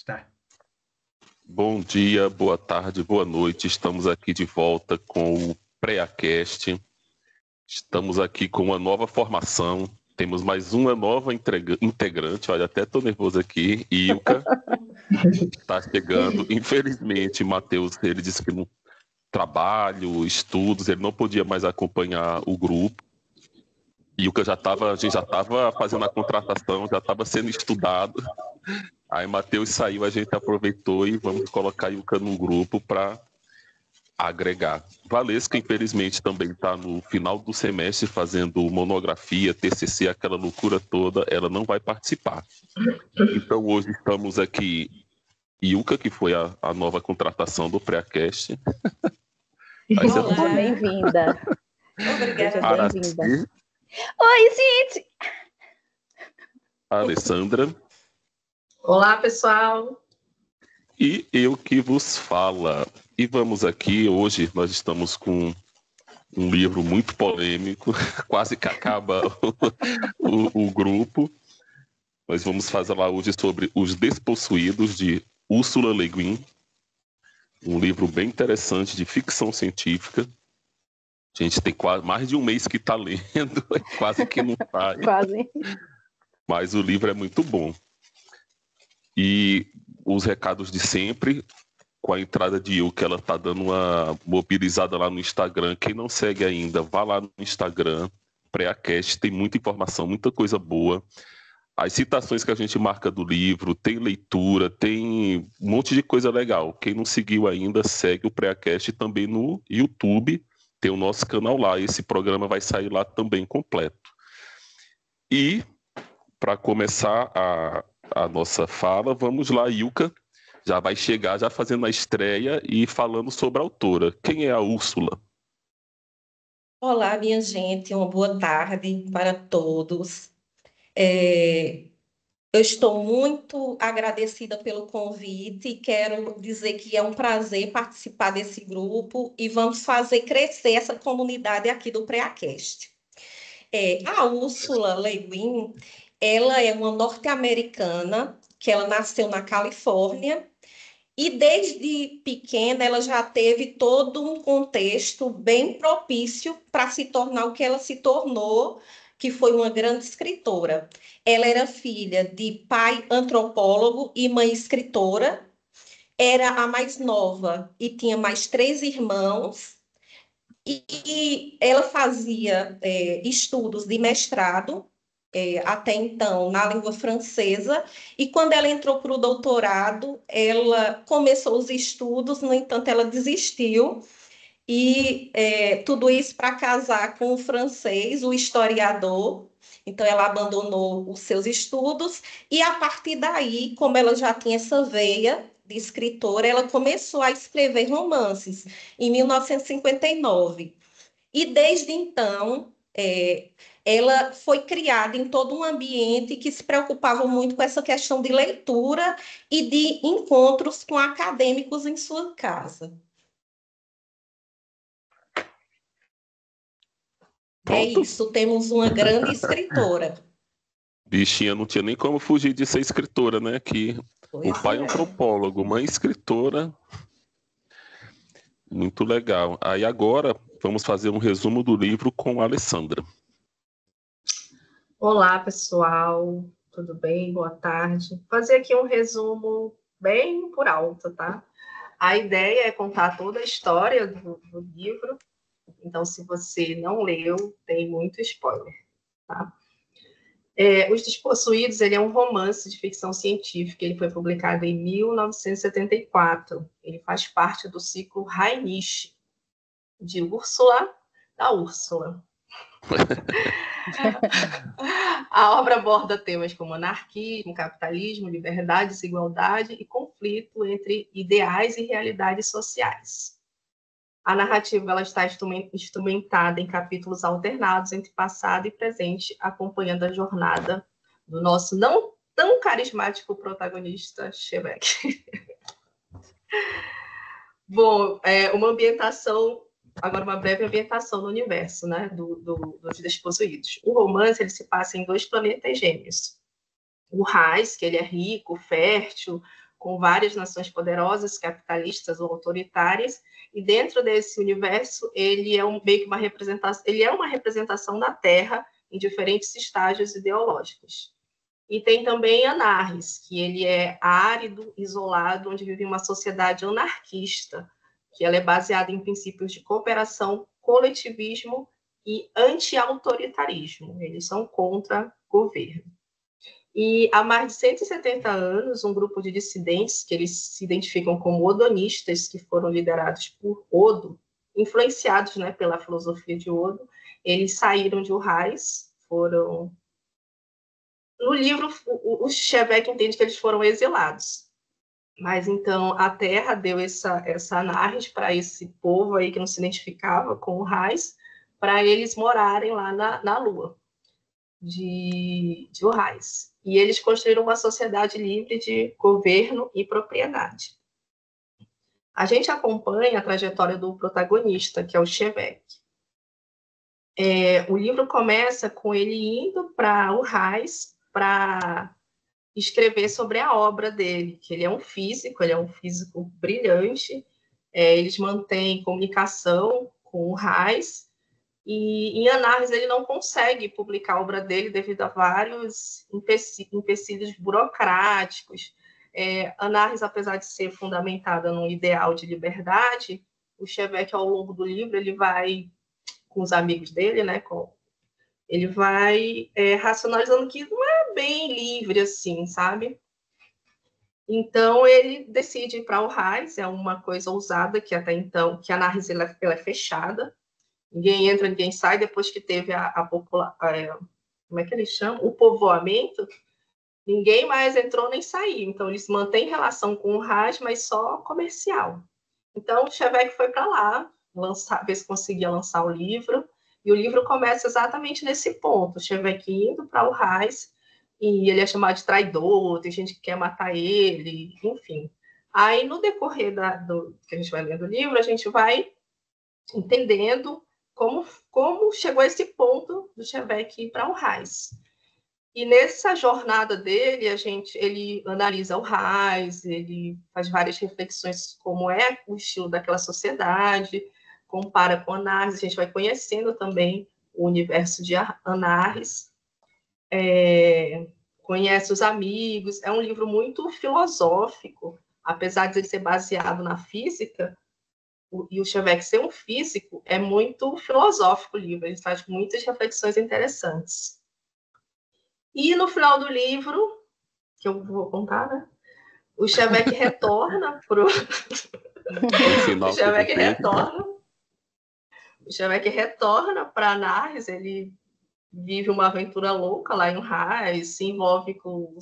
Está. Bom dia, boa tarde, boa noite. Estamos aqui de volta com o Preacast. Estamos aqui com uma nova formação. Temos mais uma nova integrante. Olha, até estou nervoso aqui. Ilka está chegando. Infelizmente, Matheus, ele disse que no trabalho, estudos, ele não podia mais acompanhar o grupo. Ilka a gente já estava fazendo a contratação, já estava sendo estudado. Aí Matheus saiu, a gente aproveitou e vamos colocar a Ilka no grupo para agregar. Valesca, infelizmente, também está no final do semestre fazendo monografia, TCC, aquela loucura toda, ela não vai participar. Então hoje estamos aqui, Ilka, que foi a nova contratação do Preacast. Olá, bem-vinda. Obrigada. Bem-vinda. Oi, gente! Alessandra. Olá, pessoal! E eu que vos fala. E vamos aqui, hoje nós estamos com um livro muito polêmico, quase que acaba o grupo. Nós vamos fazer lá hoje sobre Os Despossuídos, de Ursula Le Guin, um livro bem interessante de ficção científica. A gente tem quase mais de um mês que está lendo, quase que não sai. Quase. Mas o livro é muito bom. E os recados de sempre, com a entrada de Ilka, ela está dando uma mobilizada lá no Instagram. Quem não segue ainda, vá lá no Instagram, Preacast, tem muita informação, muita coisa boa. As citações que a gente marca do livro, tem leitura, tem um monte de coisa legal. Quem não seguiu ainda, segue o Preacast também no YouTube, tem o nosso canal lá. Esse programa vai sair lá também completo. E, para começar a nossa fala, vamos lá, Ilka já vai chegar já fazendo a estreia e falando sobre a autora. Quem é a Úrsula? Olá, minha gente, uma boa tarde para todos. Eu estou muito agradecida pelo convite e quero dizer que é um prazer participar desse grupo e vamos fazer crescer essa comunidade aqui do Preacast. A Ursula Le Guin, ela é uma norte-americana que ela nasceu na Califórnia e desde pequena ela já teve todo um contexto bem propício para se tornar o que ela se tornou, que foi uma grande escritora. Ela era filha de pai antropólogo e mãe escritora, era a mais nova e tinha mais 3 irmãos, e ela fazia estudos de mestrado, até então, na língua francesa, e quando ela entrou para o doutorado, ela começou os estudos, no entanto, ela desistiu, e tudo isso para casar com o francês, o historiador. Então, ela abandonou os seus estudos, e a partir daí, como ela já tinha essa veia de escritora, ela começou a escrever romances, em 1959. E desde então, ela foi criada em todo um ambiente que se preocupava muito com essa questão de leitura e de encontros com acadêmicos em sua casa. Pronto. É isso, temos uma grande escritora. Bichinha, não tinha nem como fugir de ser escritora, né? Que o pai é antropólogo, mãe escritora. Muito legal. Aí agora vamos fazer um resumo do livro com a Alessandra. Olá, pessoal. Tudo bem? Boa tarde. Vou fazer aqui um resumo bem por alto, tá? A ideia é contar toda a história do livro. Então, se você não leu, tem muito spoiler, tá? Os Despossuídos, ele é um romance de ficção científica. Ele foi publicado em 1974. Ele faz parte do ciclo Rheinische, de Úrsula, da Úrsula. A obra aborda temas como anarquismo, capitalismo, liberdade, desigualdade e conflito entre ideais e realidades sociais. A narrativa ela está instrumentada em capítulos alternados entre passado e presente, acompanhando a jornada do nosso não tão carismático protagonista, Shebeck. Bom, uma breve ambientação no universo, né, dos Despossuídos. O romance ele se passa em 2 planetas gêmeos. O Raiz, que ele é rico, fértil, com várias nações poderosas, capitalistas ou autoritárias, e dentro desse universo ele é meio que uma representação da Terra em diferentes estágios ideológicos. E tem também Anarres, que ele é árido, isolado, onde vive uma sociedade anarquista, que ela é baseada em princípios de cooperação, coletivismo e anti-autoritarismo. Eles são contra governo. E há mais de 170 anos, um grupo de dissidentes, que eles se identificam como odonistas, que foram liderados por Odo, influenciados, né, pela filosofia de Odo, eles saíram de Urrais, foram... No livro, o Chevèque entende que eles foram exilados. Mas, então, a Terra deu essa Anarres para esse povo aí que não se identificava com Urrais, para eles morarem lá na Lua de Urrais. E eles construíram uma sociedade livre de governo e propriedade. A gente acompanha a trajetória do protagonista, que é o Chevèque. O livro começa com ele indo para Urrais para escrever sobre a obra dele, que ele é um físico brilhante, eles mantêm comunicação com Urrais, e em Anarres ele não consegue publicar a obra dele devido a vários empecilhos burocráticos. Anarres, apesar de ser fundamentada num ideal de liberdade, o Chevèque, ao longo do livro, ele vai, com os amigos dele, né, ele vai racionalizando que não é bem livre assim, sabe? Então, ele decide ir para Urrais, é uma coisa ousada, que até então, que Anarres ela é fechada, ninguém entra, ninguém sai, depois que teve como é que eles chamam? O povoamento, ninguém mais entrou nem saiu. Então, eles mantêm relação com o Urrais, mas só comercial. Então, o Chevèque foi para lá, ver se conseguia lançar o livro, e o livro começa exatamente nesse ponto, o Chevèque indo para Urrais, e ele é chamado de traidor, tem gente que quer matar ele, enfim. Aí, no decorrer que a gente vai lendo o livro, a gente vai entendendo como chegou a esse ponto do Chevèque ir para Urrais. E nessa jornada dele, ele analisa Urrais, ele faz várias reflexões como é o estilo daquela sociedade, compara com Anarres, a gente vai conhecendo também o universo de Anarres, conhece os amigos, é um livro muito filosófico, apesar de ele ser baseado na física, e o Chevèque ser um físico, é muito filosófico o livro, ele faz muitas reflexões interessantes. E no final do livro, que eu vou contar, né? O Chevèque retorna pro... O Chevèque retorna para Anarres, ele vive uma aventura louca lá em Urrais, se envolve com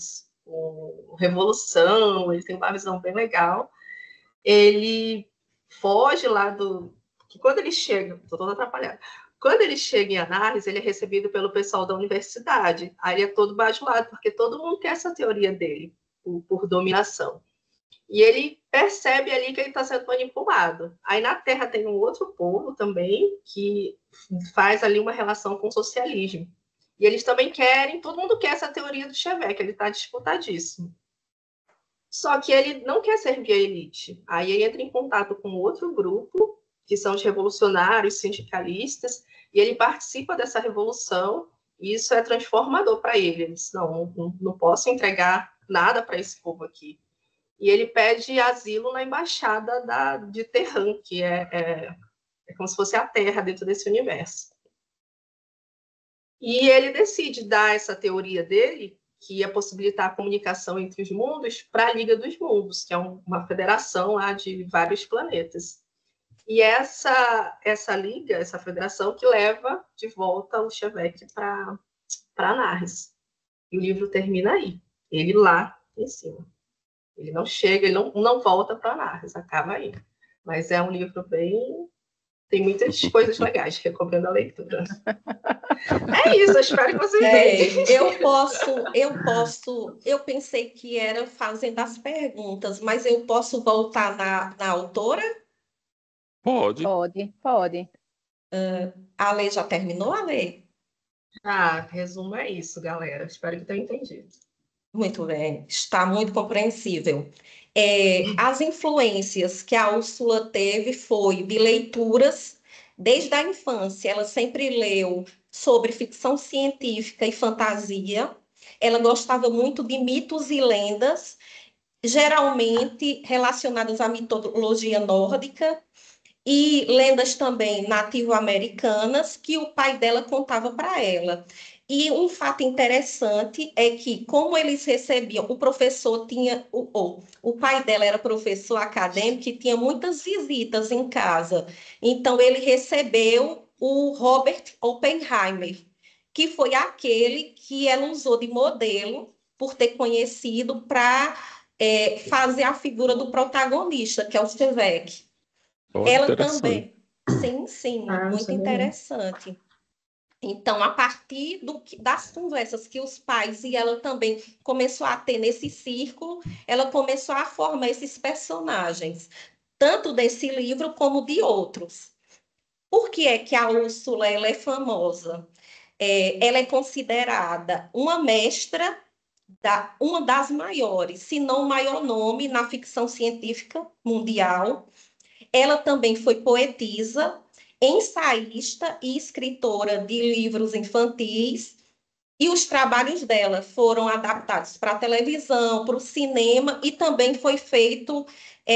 revolução, ele tem uma visão bem legal. Ele foge lá que quando ele chega... Estou toda atrapalhada. Quando ele chega em Anarres, ele é recebido pelo pessoal da universidade. Aí ele é todo bajulado, porque todo mundo tem essa teoria dele, por dominação. E ele percebe ali que ele está sendo manipulado. Aí na Terra tem um outro povo também, que faz ali uma relação com o socialismo. E eles também todo mundo quer essa teoria do Chevèque, ele está disputadíssimo. Só que ele não quer servir a elite. Aí ele entra em contato com outro grupo, que são os revolucionários, sindicalistas, e ele participa dessa revolução, e isso é transformador para ele. Ele diz, não posso entregar nada para esse povo aqui. E ele pede asilo na embaixada de Terran, que é como se fosse a Terra dentro desse universo. E ele decide dar essa teoria dele, que ia possibilitar a comunicação entre os mundos, para a Liga dos Mundos, que é uma federação lá de vários planetas. E essa liga, essa federação, que leva de volta o Chevèque para Anarres. E o livro termina aí, ele lá em cima. Ele não chega, ele não volta para Anarres, acaba aí. Mas é um livro bem... Tem muitas coisas legais, recomendo a leitura. É isso, eu espero que vocês vejam. Eu pensei que era fazendo as perguntas, mas eu posso voltar na autora? Pode. A Lê já terminou, a Lê? Resumo é isso, galera. Espero que tenham entendido. Muito bem, está muito compreensível. As influências que a Úrsula teve foi de leituras desde a infância. Ela sempre leu sobre ficção científica e fantasia. Ela gostava muito de mitos e lendas, geralmente relacionadas à mitologia nórdica e lendas também nativo-americanas que o pai dela contava para ela. E um fato interessante é que, como eles recebiam, o professor tinha, o pai dela era professor acadêmico e tinha muitas visitas em casa. Então, ele recebeu o Robert Oppenheimer, que foi aquele que ela usou de modelo por ter conhecido para fazer a figura do protagonista, que é o Stevec. Olha, Ela interessante. também, sim, sim, muito interessante. Então, a partir das conversas que os pais e ela também começou a ter nesse círculo, ela começou a formar esses personagens, tanto desse livro como de outros. Por que é que a Úrsula ela é famosa? Ela é considerada uma mestra, uma das maiores, se não o maior nome na ficção científica mundial. Ela também foi poetisa, ensaísta e escritora de livros infantis, e os trabalhos dela foram adaptados para a televisão, para o cinema, e também foi feito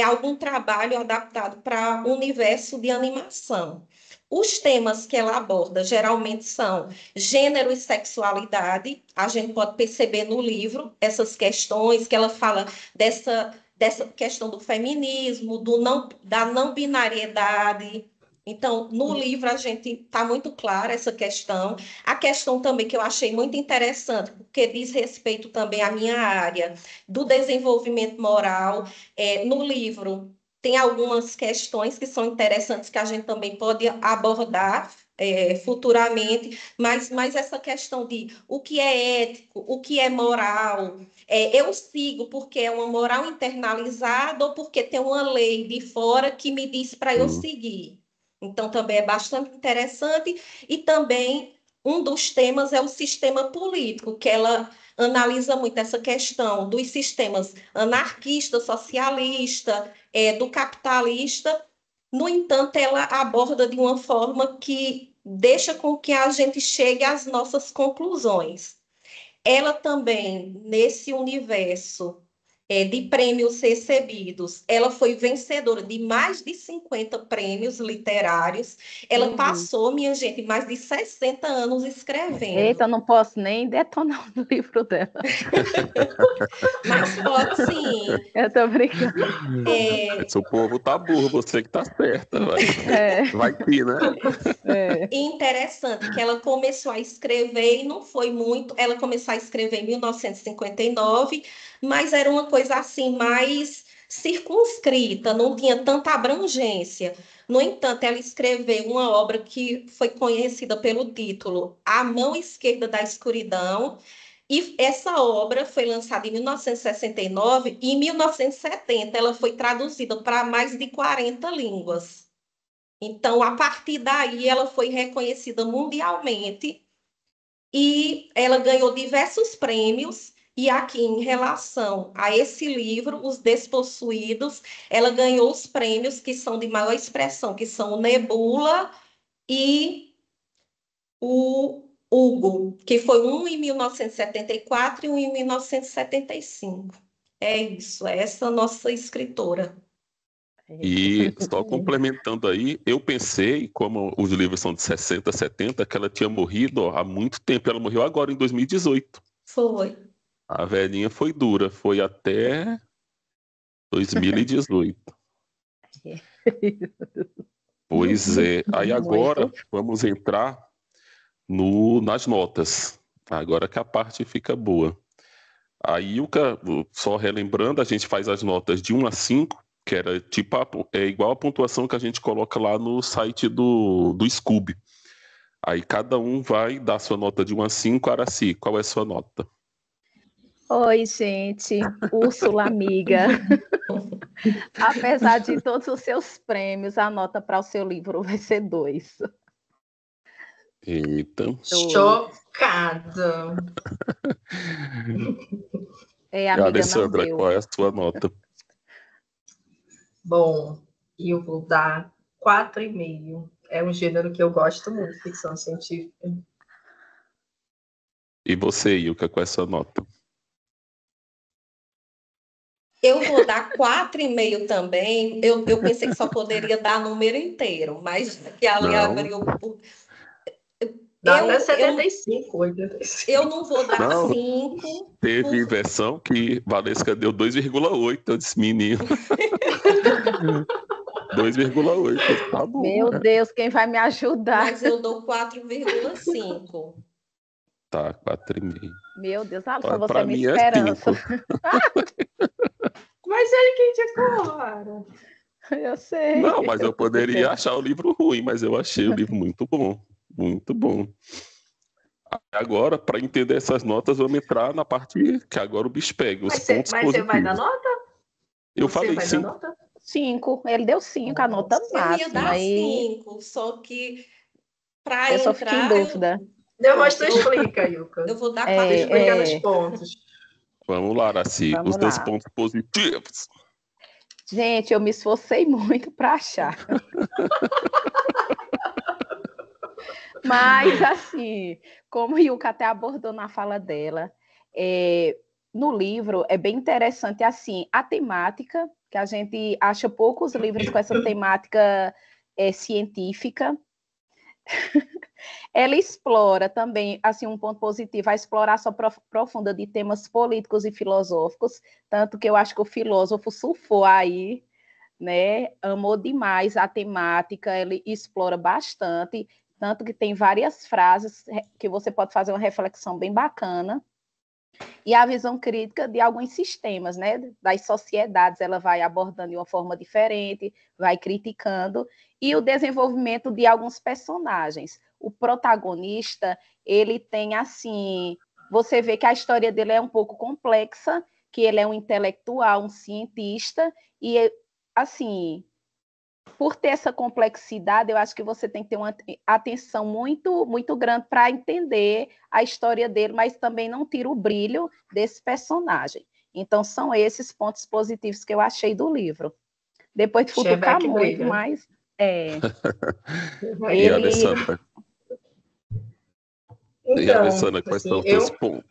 algum trabalho adaptado para o universo de animação. Os temas que ela aborda geralmente são gênero e sexualidade. A gente pode perceber no livro essas questões que ela fala dessa questão do feminismo, da não binariedade. Então, no livro a gente está muito clara essa questão. A questão também que eu achei muito interessante, porque diz respeito também à minha área do desenvolvimento moral. No livro tem algumas questões que são interessantes que a gente também pode abordar futuramente, mas essa questão de o que é ético, o que é moral, eu sigo porque é uma moral internalizada ou porque tem uma lei de fora que me diz para eu seguir. Então, também é bastante interessante. E também um dos temas é o sistema político, que ela analisa muito essa questão dos sistemas anarquista, socialista, do capitalista. No entanto, ela aborda de uma forma que deixa com que a gente chegue às nossas conclusões. Ela também, nesse universo de prêmios recebidos, ela foi vencedora de mais de 50 prêmios literários. Ela passou, minha gente, mais de 60 anos escrevendo. Eita, eu não posso nem detonar o livro dela. Mas pode sim. Eu tô brincando. Se o povo tá burro, você que tá certa. Vai que, né? Interessante que ela começou a escrever e não foi muito. Ela começou a escrever em 1959, mas era uma coisa assim mais circunscrita, não tinha tanta abrangência. No entanto, ela escreveu uma obra que foi conhecida pelo título A Mão Esquerda da Escuridão, e essa obra foi lançada em 1969 e em 1970 ela foi traduzida para mais de 40 línguas. Então, a partir daí, ela foi reconhecida mundialmente e ela ganhou diversos prêmios. E aqui, em relação a esse livro, Os Despossuídos, ela ganhou os prêmios que são de maior expressão, que são o Nebula e o Hugo, que foi um em 1974 e um em 1975. É isso, é essa nossa escritora. E só complementando aí, eu pensei, como os livros são de 60, 70, que ela tinha morrido há muito tempo. Ela morreu agora em 2018. Foi. A velhinha foi dura, foi até 2018. Pois é. Aí agora vamos entrar nas notas. Agora que a parte fica boa. A Ilka, só relembrando, a gente faz as notas de 1 a 5, que era tipo igual a pontuação que a gente coloca lá no site do Scooby. Aí cada um vai dar sua nota de 1 a 5. Araci, qual é a sua nota? Oi, gente. Úrsula, amiga. Apesar de todos os seus prêmios, a nota para o seu livro vai ser 2. Eita. Chocada. Amiga, Alessandra, não deu. qual é a sua nota? Bom, e eu vou dar 4,5. É um gênero que eu gosto muito, ficção científica. E você, Ilka, qual é a sua nota? Eu vou dar 4,5 também. Eu pensei que só poderia dar número inteiro, mas que ali Não. abriu. Dá até 75, 85. Eu não vou dar Não. 5. Teve versão que Valesca deu 2,8. Eu disse, menino. 2,8. Tá bom. Meu Deus, quem vai me ajudar? Mas eu dou 4,5. Tá, 4,5. Meu Deus, Alisson, você Pra é minha mim é esperança. 5. Mas ele que indicou, Lara. Eu sei. Não, mas eu poderia achar o livro ruim, mas eu achei o livro muito bom. Muito bom. Agora, para entender essas notas, vamos entrar na parte que agora o bicho pega, os pontos Mas positivos. você vai dar nota? Eu Você falei vai 5. dar nota? 5. Ele deu 5, a nota Eu ia máxima. dar E 5, só que para eu só fiquei em entrar. dúvida. Depois tu explica, Ilka. Eu vou dar É, Explica 4,5. nos pontos. Vamos lá, Araci, Vamos os teus lá. pontos positivos. Gente, eu me esforcei muito para achar. Mas, assim, como a Yuka até abordou na fala dela, no livro é bem interessante, assim, a temática, que a gente acha poucos livros com essa temática científica. Ela explora também, assim, um ponto positivo, a exploração profunda de temas políticos e filosóficos, tanto que eu acho que o filósofo surfou aí, né? Amou demais a temática, ele explora bastante, tanto que tem várias frases que você pode fazer uma reflexão bem bacana. E a visão crítica de alguns sistemas, né? Das sociedades, ela vai abordando de uma forma diferente, vai criticando, e o desenvolvimento de alguns personagens. O protagonista, ele tem assim, você vê que a história dele é um pouco complexa, que ele é um intelectual, um cientista, e assim, por ter essa complexidade, eu acho que você tem que ter uma atenção muito, muito grande para entender a história dele, mas também não tira o brilho desse personagem. Então, são esses pontos positivos que eu achei do livro. Depois de futucar Chebeck muito, brilha. mas E a Alessandra? E a Alessandra, quais são os teus pontos?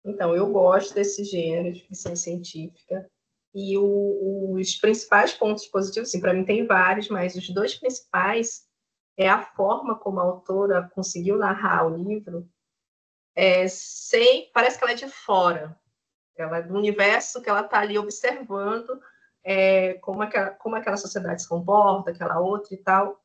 Então, eu gosto desse gênero de ficção científica. E os principais pontos positivos, assim, para mim tem vários, mas os dois principais é a forma como a autora conseguiu narrar o livro, parece que ela é de fora, ela é do universo que ela está ali observando, como aquela sociedade se comporta, aquela outra e tal,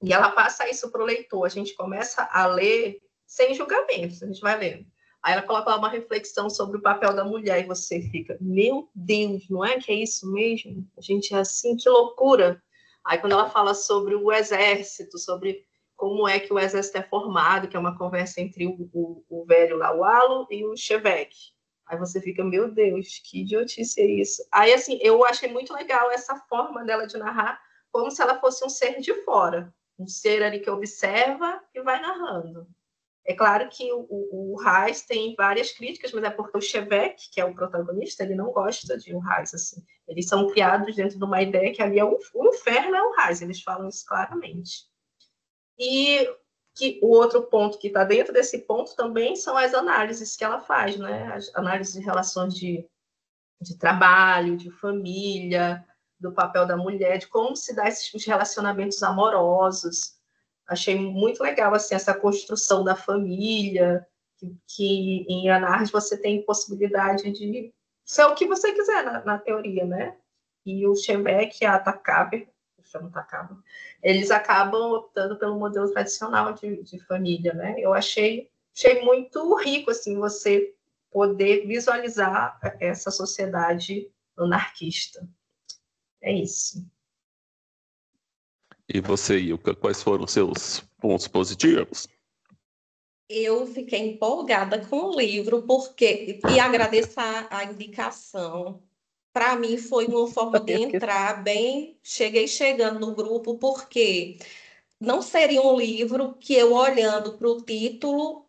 e ela passa isso para o leitor. A gente começa a ler sem julgamentos, a gente vai lendo. Aí ela coloca lá uma reflexão sobre o papel da mulher e você fica, meu Deus, não é que é isso mesmo? A gente é assim, que loucura. Aí quando ela fala sobre o exército, sobre como é que o exército é formado, que é uma conversa entre o velho lá, o Alo, e o Chevek. Aí você fica, meu Deus, que idiotice é isso. Aí, assim, eu achei muito legal essa forma dela de narrar, como se ela fosse um ser de fora, um ser ali que observa e vai narrando. É claro que o Reis tem várias críticas, mas é porque o Chevek, que é o protagonista, ele não gosta de o Reis, assim. Eles são criados dentro de uma ideia que ali o inferno é o Reis, eles falam isso claramente. E que o outro ponto que está dentro desse ponto também são as análises que ela faz, né? As análises de relações de trabalho, de família, do papel da mulher, de como se dá esses relacionamentos amorosos. Achei muito legal assim, essa construção da família, que em Anarres você tem possibilidade de ser o que você quiser na teoria, né? E o Schembeck e a Takaber, eles acabam optando pelo modelo tradicional de família, né? Eu achei muito rico assim, você poder visualizar essa sociedade anarquista. É isso. E você, Ilka, quais foram os seus pontos positivos? Eu fiquei empolgada com o livro, e agradeço a indicação. Para mim, foi uma forma de entrar bem. Cheguei chegando no grupo, porque não seria um livro que eu, olhando para o título,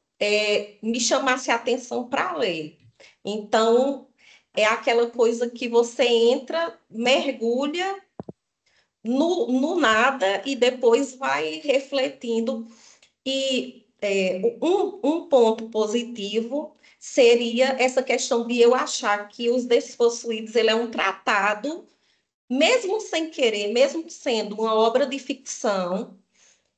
me chamasse a atenção para ler. Então, é aquela coisa que você entra, mergulha no nada e depois vai refletindo. E um ponto positivo seria essa questão de eu achar que Os Despossuídos ele é um tratado, mesmo sem querer, mesmo sendo uma obra de ficção,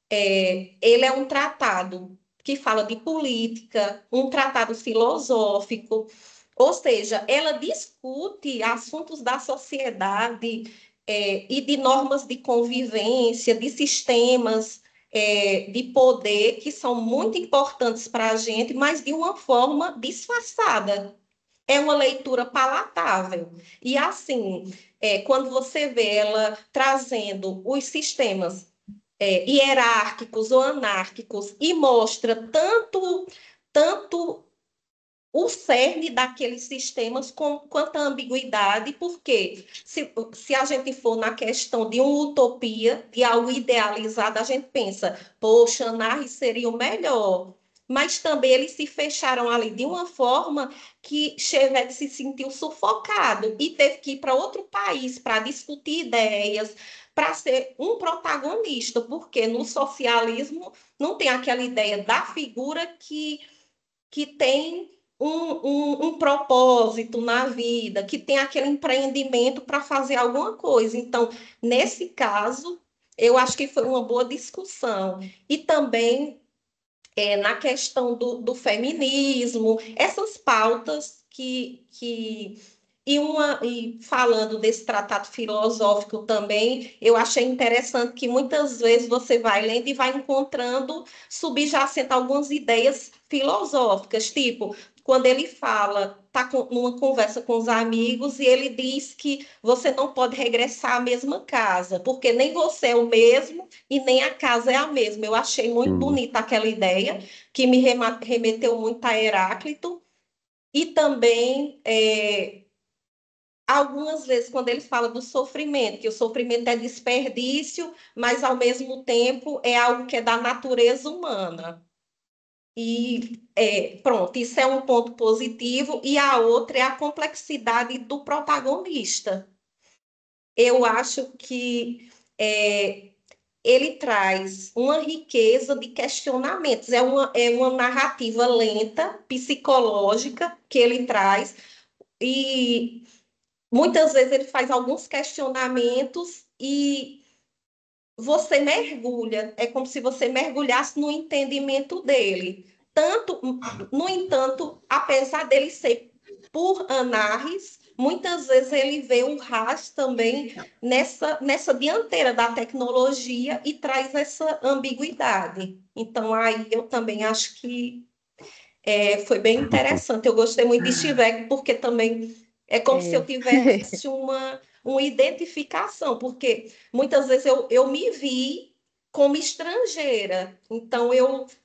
ele é um tratado que fala de política, um tratado filosófico, ou seja, ela discute assuntos da sociedade, e de normas de convivência, de sistemas, de poder que são muito importantes para a gente, mas de uma forma disfarçada. É uma leitura palatável. E assim, quando você vê ela trazendo os sistemas hierárquicos ou anárquicos e mostra tanto o cerne daqueles sistemas quanto a ambiguidade, porque se a gente for na questão de uma utopia, de algo idealizado, a gente pensa, poxa, Anarre seria o melhor. Mas também eles se fecharam ali de uma forma que Chevette se sentiu sufocado e teve que ir para outro país para discutir ideias, para ser um protagonista, porque no socialismo não tem aquela ideia da figura que tem um propósito na vida, que tem aquele empreendimento para fazer alguma coisa. Então, nesse caso, eu acho que foi uma boa discussão. E também na questão do feminismo, essas pautas e falando desse tratado filosófico também, eu achei interessante que muitas vezes você vai lendo e vai encontrando subjacente algumas ideias filosóficas, tipo, quando ele fala, está numa conversa com os amigos e ele diz que você não pode regressar à mesma casa, porque nem você é o mesmo e nem a casa é a mesma. Eu achei muito bonita aquela ideia, que me remeteu muito a Heráclito, e também algumas vezes, quando ele fala do sofrimento, que o sofrimento é desperdício, mas ao mesmo tempo é algo que é da natureza humana. E pronto, isso é um ponto positivo, e a outra é a complexidade do protagonista. Eu acho que ele traz uma riqueza de questionamentos, é uma narrativa lenta, psicológica, que ele traz, e muitas vezes ele faz alguns questionamentos e você mergulha, é como se você mergulhasse no entendimento dele. No entanto, apesar dele ser por Anarres, muitas vezes ele vê o Haas também nessa dianteira da tecnologia e traz essa ambiguidade. Então, aí eu também acho que foi bem interessante. Eu gostei muito de Stivec, porque também é como se eu tivesse uma identificação, porque muitas vezes eu me vi como estrangeira. Então,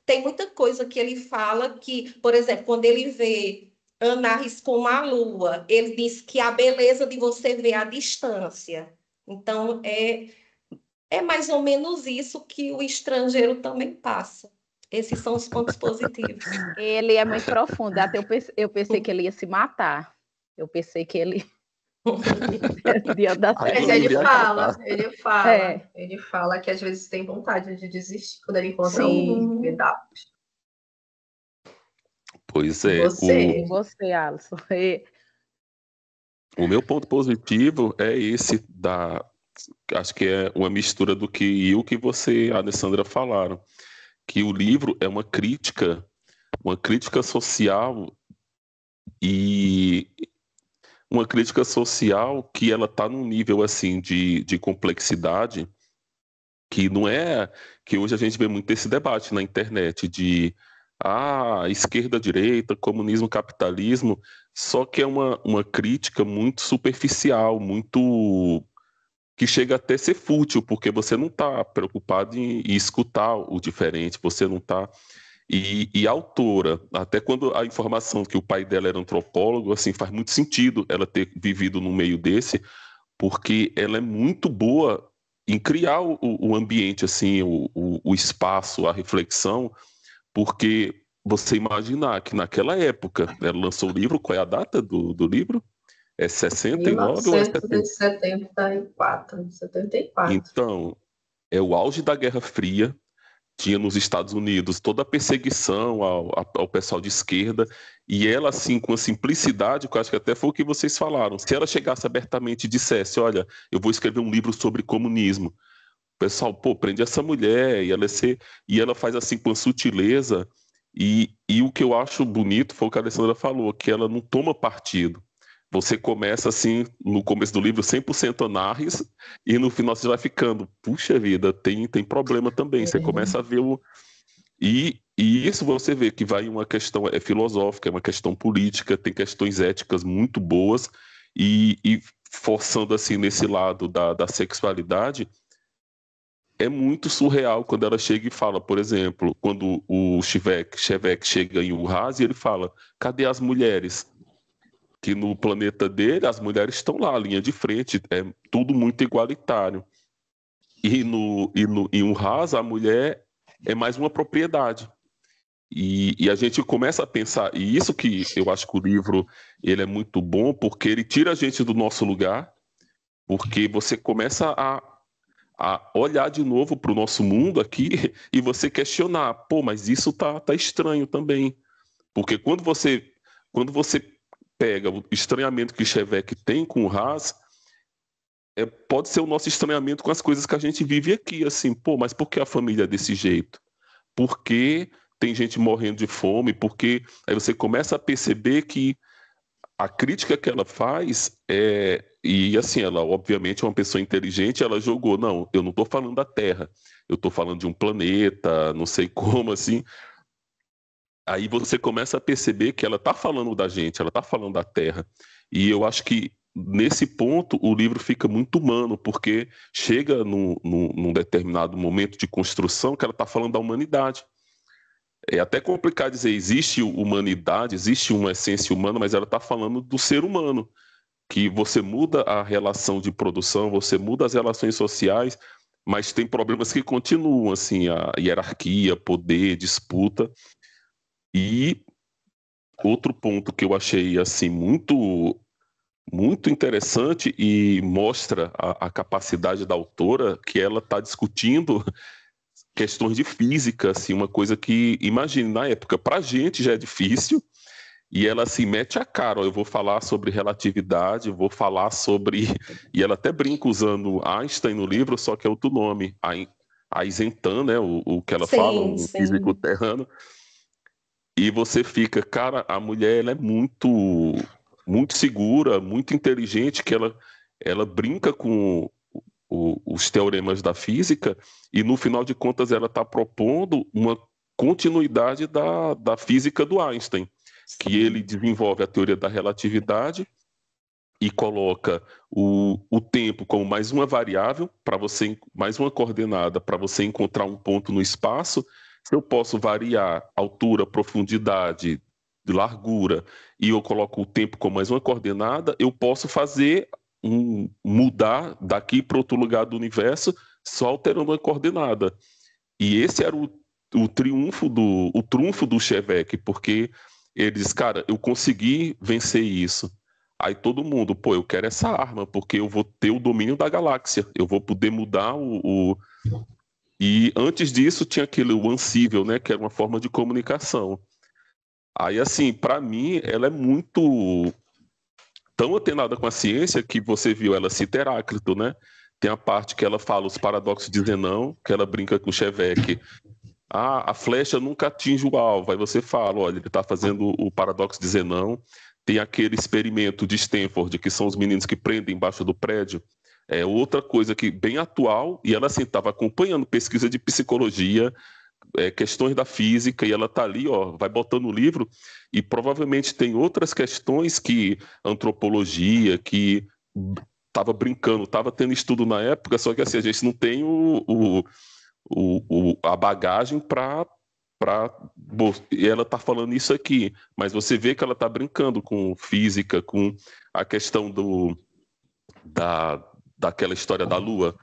tem muita coisa que ele fala que, por exemplo, quando ele vê Anarres com a lua, ele diz que a beleza de você ver à distância. Então, é mais ou menos isso que o estrangeiro também passa. Esses são os pontos positivos. Ele é muito profundo. Até eu pensei que ele ia se matar. Eu pensei que ele Mas ele fala que às vezes tem vontade de desistir quando ele encontra um pedaço. Pois é. Você, Alisson. O meu ponto positivo é esse acho que é uma mistura do que você, Alessandra, falaram, que o livro é uma crítica social, e uma crítica social que ela está num nível assim de complexidade que não é que hoje a gente vê muito esse debate na internet de esquerda, direita, comunismo, capitalismo, só que é uma crítica muito superficial, muito que chega até a ser fútil, porque você não está preocupado em escutar o diferente, você não está. E a autora, até quando a informação que o pai dela era antropólogo, assim, faz muito sentido ela ter vivido no meio desse, porque ela é muito boa em criar o ambiente, assim, o espaço, a reflexão, porque você imaginar que naquela época, ela lançou o livro, qual é a data do livro? É 69 ou é 70? 1974, 74. Então, é o auge da Guerra Fria. Tinha nos Estados Unidos toda a perseguição ao pessoal de esquerda, e ela, assim, com a simplicidade, que eu acho que até foi o que vocês falaram, se ela chegasse abertamente e dissesse, olha, eu vou escrever um livro sobre comunismo, o pessoal, pô, prende essa mulher, e ela faz assim com sutileza, e o que eu acho bonito foi o que a Alessandra falou, que ela não toma partido. Você começa assim, no começo do livro, 100% anarres, e no final você vai ficando, puxa vida, tem problema também. Você começa a ver o. E isso você vê que vai uma questão filosófica, é uma questão política, tem questões éticas muito boas, e forçando assim nesse lado da sexualidade, é muito surreal quando ela chega e fala, por exemplo, quando o Shevek chega em Uhaz e ele fala, cadê as mulheres? Que no planeta dele as mulheres estão lá, linha de frente, é tudo muito igualitário. Em Uhaz a mulher é mais uma propriedade. E a gente começa a pensar, e isso que eu acho que o livro ele é muito bom, porque ele tira a gente do nosso lugar, porque você começa a olhar de novo para o nosso mundo aqui e você questionar, pô, mas isso tá estranho também. Porque quando você pega o estranhamento que Shevek tem com o Haas, pode ser o nosso estranhamento com as coisas que a gente vive aqui, assim, pô, mas por que a família é desse jeito? Por que tem gente morrendo de fome? Porque aí você começa a perceber que a crítica que ela faz e assim, ela obviamente é uma pessoa inteligente, ela jogou, não, eu não estou falando da Terra, eu estou falando de um planeta, não sei como, assim. Aí você começa a perceber que ela está falando da gente, ela está falando da Terra. E eu acho que nesse ponto o livro fica muito humano, porque chega num determinado momento de construção que ela está falando da humanidade. É até complicado dizer, existe humanidade, existe uma essência humana, mas ela está falando do ser humano, que você muda a relação de produção, você muda as relações sociais, mas tem problemas que continuam, assim, a hierarquia, poder, disputa. E outro ponto que eu achei assim muito muito interessante e mostra a capacidade da autora, que ela está discutindo questões de física, assim, uma coisa que, imagine, na época, para a gente já é difícil, e ela assim mete a cara, ó, eu vou falar sobre relatividade, vou falar sobre... E ela até brinca usando Einstein no livro, só que é outro nome, Eisenstein, né, o que ela fala, Sim, um físico sim. terrano, e você fica, cara, a mulher ela é muito segura, muito inteligente, que ela brinca com os teoremas da física e no final de contas ela está propondo uma continuidade da física do Einstein, que ele desenvolve a teoria da relatividade e coloca o tempo como mais uma variável para você, mais uma coordenada para você encontrar um ponto no espaço. Se eu posso variar altura, profundidade, largura, e eu coloco o tempo como mais uma coordenada, eu posso fazer mudar daqui para outro lugar do universo só alterando uma coordenada. E esse era o trunfo do Shevek, porque ele diz, cara, eu consegui vencer isso. Aí todo mundo, pô, eu quero essa arma, porque eu vou ter o domínio da galáxia, eu vou poder mudar E antes disso tinha aquele o Ansível, né, que era uma forma de comunicação. Aí, assim, para mim, ela é muito tão atenada com a ciência que você viu ela cita Heráclito, né? Tem a parte que ela fala os paradoxos de Zenão, que ela brinca com o Shevek. Ah, a flecha nunca atinge o alvo. Aí você fala, olha, ele está fazendo o paradoxo de Zenão. Tem aquele experimento de Stanford, que são os meninos que prendem embaixo do prédio. É outra coisa que bem atual, e ela assim estava acompanhando pesquisa de psicologia, questões da física, e ela está ali, ó, vai botando o livro, e provavelmente tem outras questões que antropologia, que estava brincando, estava tendo estudo na época, só que assim, a gente não tem a bagagem para e ela está falando isso aqui, mas você vê que ela está brincando com física, com a questão da, daquela história da Lua.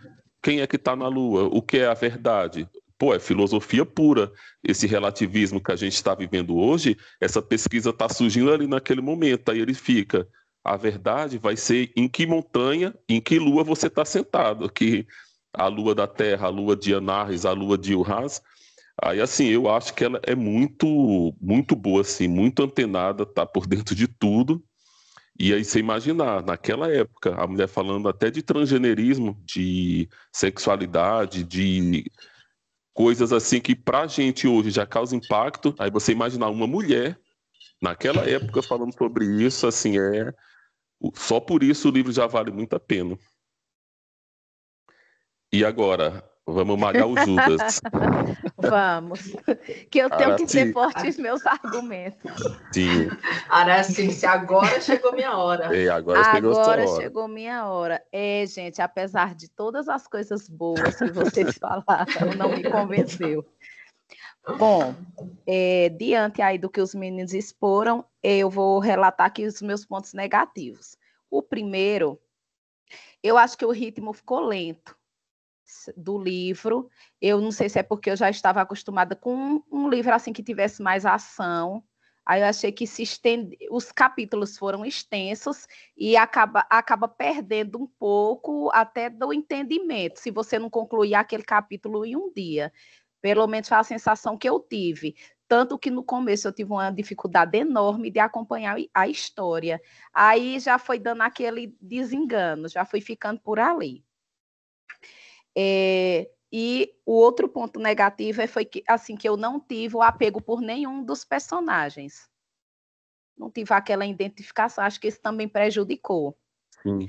Quem é que está na Lua? O que é a verdade? Pô, é filosofia pura. Esse relativismo que a gente está vivendo hoje, essa pesquisa está surgindo ali naquele momento. Aí ele fica, a verdade vai ser em que montanha, em que lua você está sentado, que a lua da Terra, a lua de Anarres, a lua de Urraz. Aí, assim, eu acho que ela é muito, muito boa, assim, muito antenada, tá por dentro de tudo. E aí você imaginar, naquela época, a mulher falando até de transgenerismo, de sexualidade, de coisas assim que pra gente hoje já causa impacto. Aí você imaginar uma mulher naquela época falando sobre isso, assim, só por isso o livro já vale muito a pena. E agora, vamos malhar o Judas. Vamos, que eu tenho que ter Araci, fortes meus argumentos. sim. Araci, agora chegou minha hora. Agora chegou a sua Agora hora. chegou minha hora. Gente, apesar de todas as coisas boas que vocês falaram, não me convenceu. Bom, diante aí do que os meninos exporam, eu vou relatar aqui os meus pontos negativos. O primeiro, eu acho que o ritmo ficou lento do livro. Eu não sei se é porque eu já estava acostumada com um livro assim que tivesse mais ação. Aí eu achei que os capítulos foram extensos e acaba perdendo um pouco até do entendimento, se você não concluir aquele capítulo em um dia. Pelo menos foi a sensação que eu tive. Tanto que no começo eu tive uma dificuldade enorme de acompanhar a história. Aí já foi dando aquele desengano, já fui ficando por ali. E o outro ponto negativo foi que, assim, que eu não tive o apego por nenhum dos personagens. Não tive aquela identificação, acho que isso também prejudicou. Sim.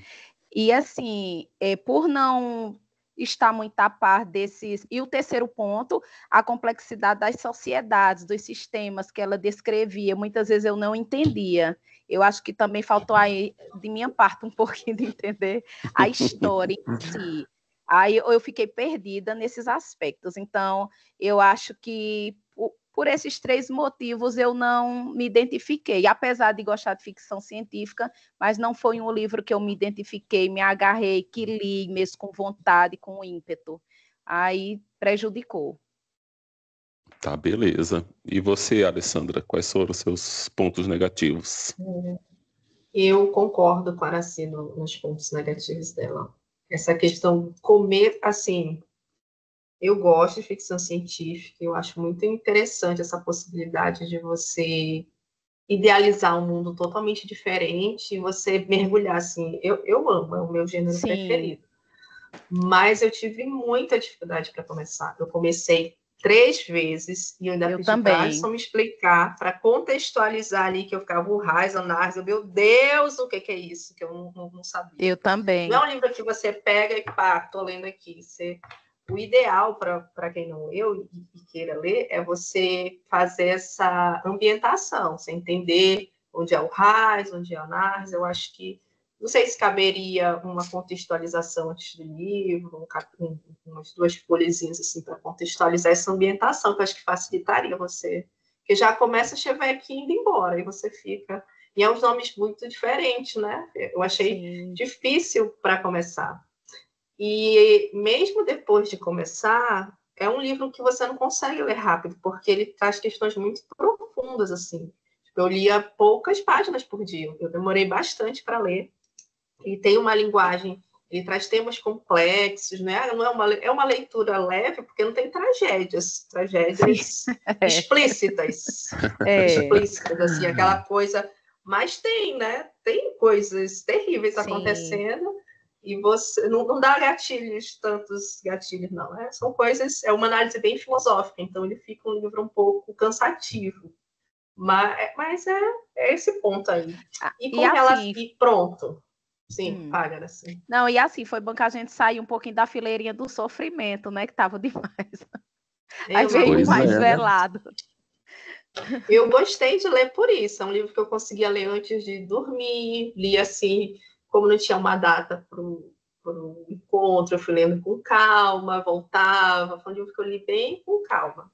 E, assim, por não estar muito a par desses... E o terceiro ponto, a complexidade das sociedades, dos sistemas que ela descrevia. Muitas vezes eu não entendia. Eu acho que também faltou aí, de minha parte, um pouquinho de entender a história em si. Aí eu fiquei perdida nesses aspectos. Então, eu acho que por esses três motivos eu não me identifiquei, apesar de gostar de ficção científica, mas não foi um livro que eu me identifiquei, me agarrei, que li mesmo com vontade, com ímpeto. Aí prejudicou. Tá, beleza. E você, Alessandra, quais foram os seus pontos negativos? Eu concordo com a Araci nos pontos negativos dela. Essa questão de comer, assim, eu gosto de ficção científica, eu acho muito interessante essa possibilidade de você idealizar um mundo totalmente diferente e você mergulhar, assim, eu amo, é o meu gênero Sim. preferido. Mas eu tive muita dificuldade para começar. Eu comecei 3 vezes e eu ainda pedi para a Alisson me explicar, para contextualizar ali, que eu ficava o Raiz, meu Deus, o que é isso? Que eu não sabia. Eu também. Não é um livro que você pega e pá, tô lendo aqui. O ideal para quem não leu e queira ler é você fazer essa ambientação, você entender onde é o Raiz, onde é o Nars. Eu acho que não sei se caberia uma contextualização antes do livro, umas 2 folhezinhas assim, para contextualizar essa ambientação, que eu acho que facilitaria você. Porque já começa a Chevek indo embora, e você fica... E é uns nomes muito diferentes, né? Eu achei difícil para começar. E mesmo depois de começar, é um livro que você não consegue ler rápido, porque ele traz questões muito profundas, assim. Eu lia poucas páginas por dia, eu demorei bastante para ler. Ele tem uma linguagem, ele traz temas complexos, né? Não é uma leitura leve, porque não tem tragédias explícitas. Explícitas, assim, aquela coisa. Mas tem, né? Tem coisas terríveis acontecendo e você não dá gatilhos, tantos gatilhos, não. Né? São coisas, é uma análise bem filosófica, então ele fica um livro um pouco cansativo. Mas é esse ponto aí. E com relação. E pronto. Sim, paga assim. Não, e assim, foi bom que a gente saiu um pouquinho da fileirinha do sofrimento, né? Que tava demais. Aí veio mais velado. Eu gostei de ler por isso. É um livro que eu conseguia ler antes de dormir. Li assim, como não tinha uma data para o encontro, eu fui lendo com calma, voltava. Foi um livro que eu li bem com calma.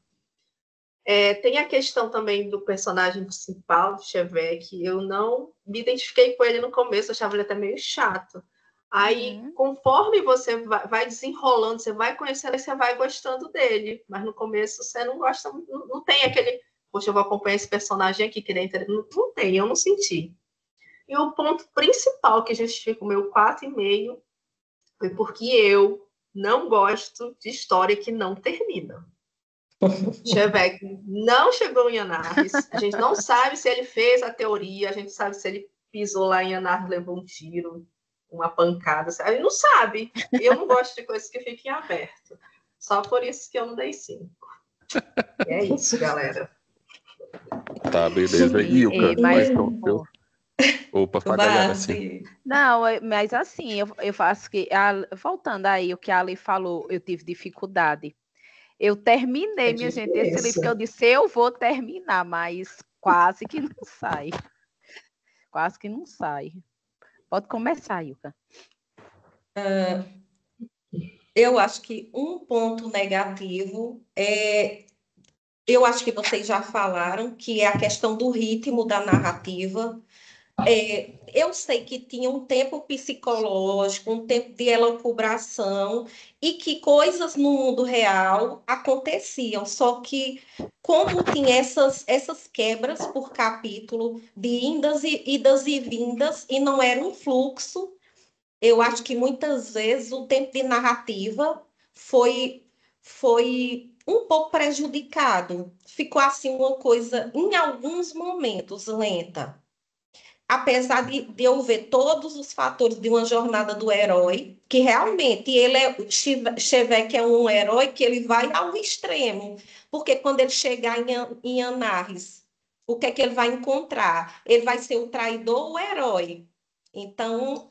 Tem a questão também do personagem principal, de Chevek. Eu não me identifiquei com ele no começo, eu achava ele até meio chato. Aí, conforme você vai desenrolando, você vai conhecendo, você vai gostando dele. Mas no começo você não gosta, não tem aquele... Poxa, eu vou acompanhar esse personagem aqui, que ele é interessante. Não tem, eu não senti. E o ponto principal que justifica o meu 4,5 foi porque eu não gosto de história que não termina. Chevek não chegou em Anarres. A gente não sabe se ele fez a teoria, a gente sabe se ele pisou lá em Anarres, levou um tiro, uma pancada. A gente não sabe. Eu não gosto de coisas que fiquem abertas. Só por isso que eu não dei 5. E é isso, galera. Tá, beleza. E Ilka, mas opa, fala assim. Não, mas assim, eu faço que, voltando aí o que a Ali falou, eu tive dificuldade. Eu terminei, minha gente, esse livro que eu disse, eu vou terminar, mas quase que não sai. Quase que não sai. Pode começar, Ilka. Eu acho que um ponto negativo eu acho que vocês já falaram, que é a questão do ritmo da narrativa. Eu sei que tinha um tempo psicológico, um tempo de elucubração, e que coisas no mundo real aconteciam, só que como tinha essas quebras por capítulo, de idas e vindas, e não era um fluxo, eu acho que muitas vezes o tempo de narrativa foi um pouco prejudicado. Ficou assim uma coisa, em alguns momentos, lenta. Apesar de eu ver todos os fatores de uma jornada do herói, que realmente Chevek é um herói que ele vai ao extremo, porque quando ele chegar em Anarres, o que é que ele vai encontrar? Ele vai ser o traidor ou o herói? Então,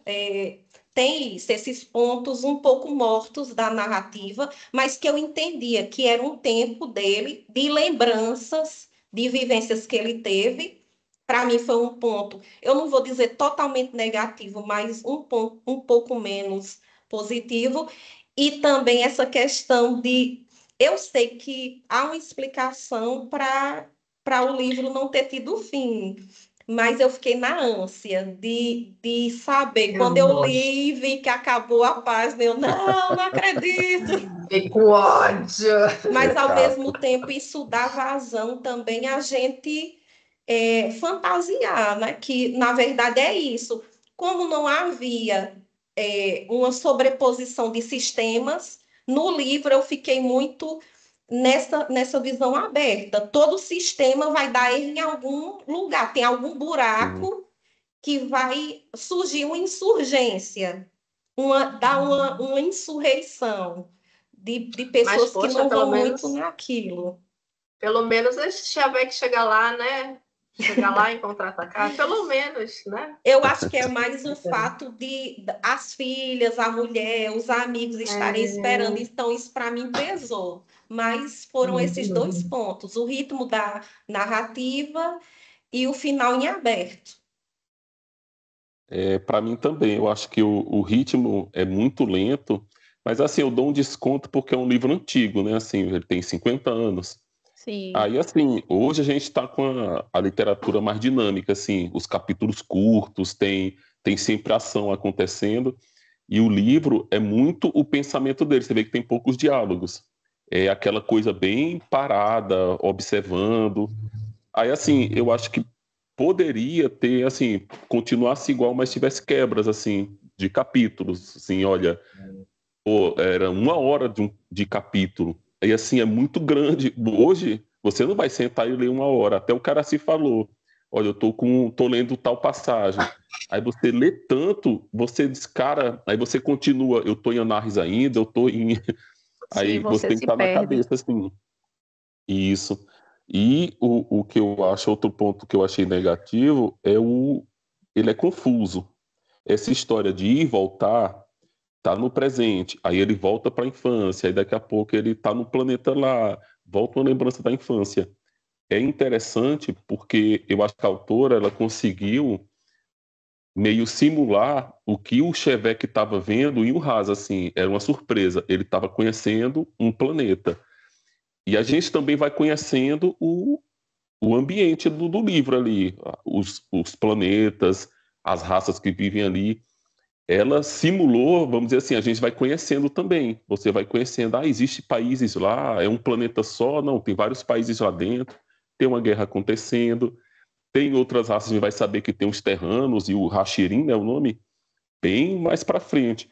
tem isso, esses pontos um pouco mortos da narrativa, mas que eu entendia que era um tempo dele, de lembranças, de vivências que ele teve. Para mim foi um ponto, eu não vou dizer totalmente negativo, mas um ponto um pouco menos positivo. E também essa questão de, eu sei que há uma explicação para o livro não ter tido fim, mas eu fiquei na ânsia de saber. Quando eu li e vi que acabou a página, eu não acredito. Fiquei com ódio. Mas, ao mesmo tempo, isso dá vazão também a gente fantasiar, né? Que, na verdade, é isso. Como não havia uma sobreposição de sistemas, no livro eu fiquei muito nessa visão aberta. Todo sistema vai dar erro em algum lugar, tem algum buraco que vai surgir uma insurgência, dar uma insurreição de pessoas que não vão muito naquilo. Pelo menos esse Chevek chega lá, né? Chegar lá e contra-atacar, pelo menos, né? Eu acho que é mais o fato de as filhas, a mulher, os amigos estarem esperando. Então, isso para mim pesou. Mas foram esses dois pontos: o ritmo da narrativa e o final em aberto. Para mim também, eu acho que o ritmo é muito lento, mas assim, eu dou um desconto porque é um livro antigo, né? Assim, ele tem 50 anos. Sim. Aí, assim, hoje a gente está com a literatura mais dinâmica, assim, os capítulos curtos, tem sempre ação acontecendo, e o livro é muito o pensamento dele, você vê que tem poucos diálogos, é aquela coisa bem parada, observando. Aí, assim, eu acho que poderia ter, assim, continuasse igual, mas tivesse quebras, assim, de capítulos, assim, olha, pô, era 1 hora de capítulo, e assim, é muito grande. Hoje, você não vai sentar e ler 1 hora, até o cara se falou, olha, eu tô lendo tal passagem. Aí você lê tanto, você descara, aí você continua, eu tô em Anarres ainda, eu tô em... Aí Sim, você tem que estar na cabeça, assim. Isso. E o que eu acho, outro ponto que eu achei negativo, ele é confuso. Essa história de ir e voltar tá no presente, aí ele volta para a infância, aí daqui a pouco ele tá no planeta lá, volta uma lembrança da infância. É interessante porque eu acho que a autora ela conseguiu meio simular o que o Chevek estava vendo e o Haas, assim, era uma surpresa. Ele estava conhecendo um planeta. E a gente também vai conhecendo o ambiente do livro ali, os planetas, as raças que vivem ali. Ela simulou, vamos dizer assim, a gente vai conhecendo também. Você vai conhecendo, existe países lá, é um planeta só? Não, tem vários países lá dentro, tem uma guerra acontecendo. Tem outras raças, a gente vai saber que tem os terranos e o Hashirin, né, o nome, bem mais para frente.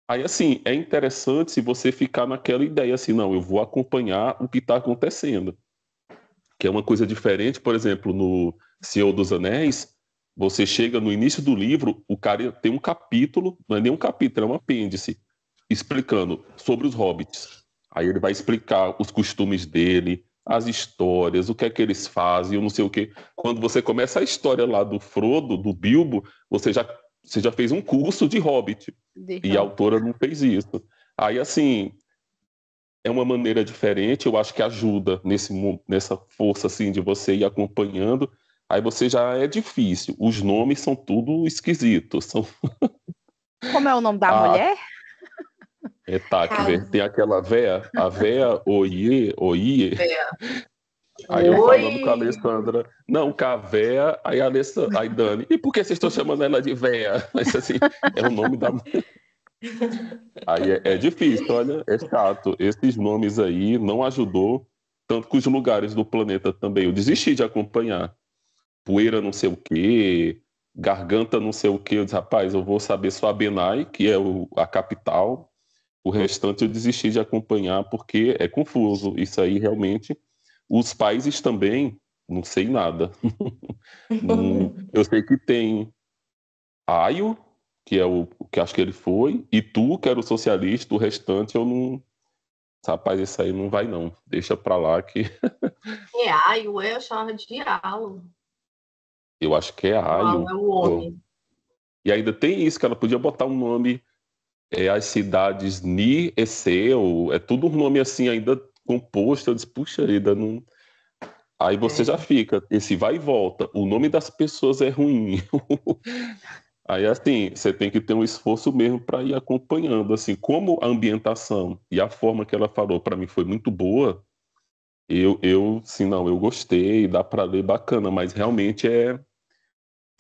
Aí, assim, é interessante se você ficar naquela ideia, assim, não, eu vou acompanhar o que está acontecendo. Que é uma coisa diferente, por exemplo, no Senhor dos Anéis, você chega no início do livro, o cara tem um capítulo, não é nem um capítulo, é um apêndice, explicando sobre os hobbits. Aí ele vai explicar os costumes dele, as histórias, o que é que eles fazem, eu não sei o quê. Quando você começa a história lá do Frodo, do Bilbo, você já fez um curso de Hobbit. E a autora não fez isso. Aí, assim, é uma maneira diferente, eu acho que ajuda nessa força, assim, de você ir acompanhando. Aí você já é difícil. Os nomes são tudo esquisitos. Como é o nome da mulher? Tá, tem aquela véia, a véia Oie. Aí eu falando com a Alessandra, não, com a véia, aí Dani, e por que vocês estão chamando ela de véia? Mas assim, é o nome da mulher. Aí é difícil, olha, é chato. Esses nomes aí não ajudou, tanto que os lugares do planeta também. Eu desisti de acompanhar. Poeira não sei o quê, Garganta não sei o quê. Eu disse, rapaz, eu vou saber só a Benai, que é a capital. O restante eu desisti de acompanhar porque é confuso. Isso aí realmente. Os países também, não sei nada. Eu sei que tem Aio, que é o que acho que ele foi, e tu, que era o socialista, o restante eu não. Rapaz, isso aí não vai não. Deixa pra lá que. É Aio, eu chamava de Alo. Eu acho que é Aio. Alo é o homem. E ainda tem isso, que ela podia botar um nome, as cidades Ni, Esseu, é tudo um nome assim ainda composto. Eu disse, puxa vida, não. Aí você já fica, esse vai e volta. O nome das pessoas é ruim. Aí, assim, você tem que ter um esforço mesmo para ir acompanhando. Assim, como a ambientação e a forma que ela falou para mim foi muito boa, sim, não, eu gostei, dá para ler bacana, mas realmente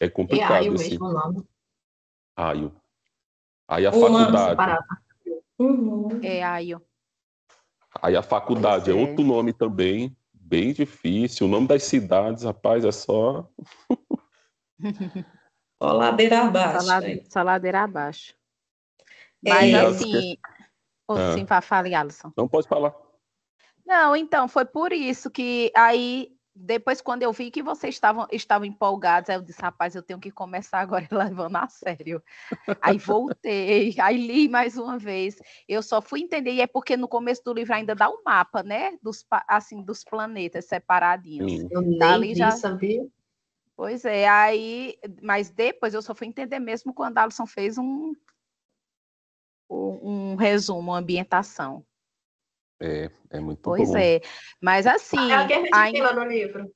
é complicado. É Aio mesmo o nome. Aio. Aí a faculdade. É Aio. Aí a faculdade é outro nome também, bem difícil. O nome das cidades, rapaz, é só. Só ladeira abaixo. Só ladeira abaixo. Mas assim. Sim, fale, Alisson. Não pode falar. Não, então, foi por isso que aí, depois, quando eu vi que vocês estavam empolgados, aí eu disse, rapaz, eu tenho que começar agora levando a sério. Aí voltei, aí li mais uma vez. Eu só fui entender, e é porque no começo do livro ainda dá um mapa, né? Dos planetas separadinhos. Sim. Eu nem vi, sabia? Pois é, aí, mas depois eu só fui entender mesmo quando a Alisson fez um resumo, uma ambientação. É muito bom. Pois é, mas assim... A guerra de quem lá no livro?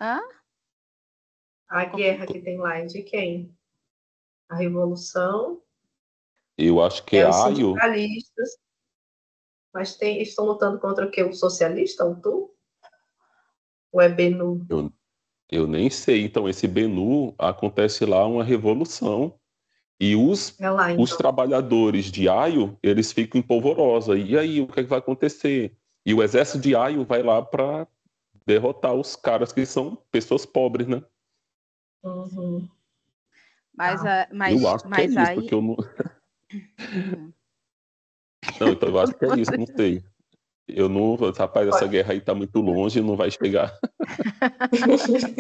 Hã? A guerra que tem lá é de quem? A Revolução. Eu acho que é os Aio. sindicalistas. Mas estão lutando contra o quê? O socialista, o Tu? Ou é Benu? Eu nem sei. Então, esse Benu, acontece lá uma revolução e os trabalhadores de Aio, eles ficam em polvorosa. E aí, o que é que vai acontecer? E o exército de Aio vai lá para derrotar os caras que são pessoas pobres, né? Uhum. Eu acho que é isso, aí... porque eu não... Não, então eu acho que é isso, não sei. Eu não... Rapaz, essa guerra aí tá muito longe, não vai chegar.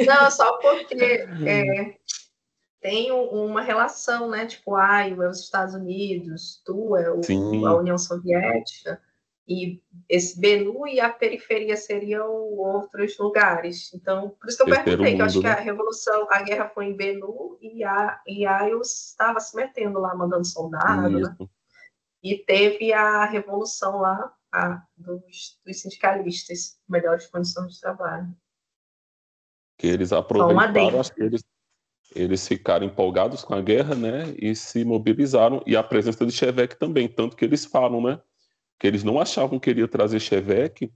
Não, só porque tem uma relação, né? Tipo, Aio é os Estados Unidos, Tu é a União Soviética, e esse Benu e a periferia seriam outros lugares. Então, por isso que eu perguntei, que eu acho que a revolução, a guerra foi em Benu e Aio estava se metendo lá, mandando soldado, né? E teve a revolução lá dos sindicalistas, melhores condições de trabalho. Que eles aproveitaram, acho que eles ficaram empolgados com a guerra, né, e se mobilizaram, e a presença de Chevek também, tanto que eles falam, né, que eles não achavam que iria trazer Chevek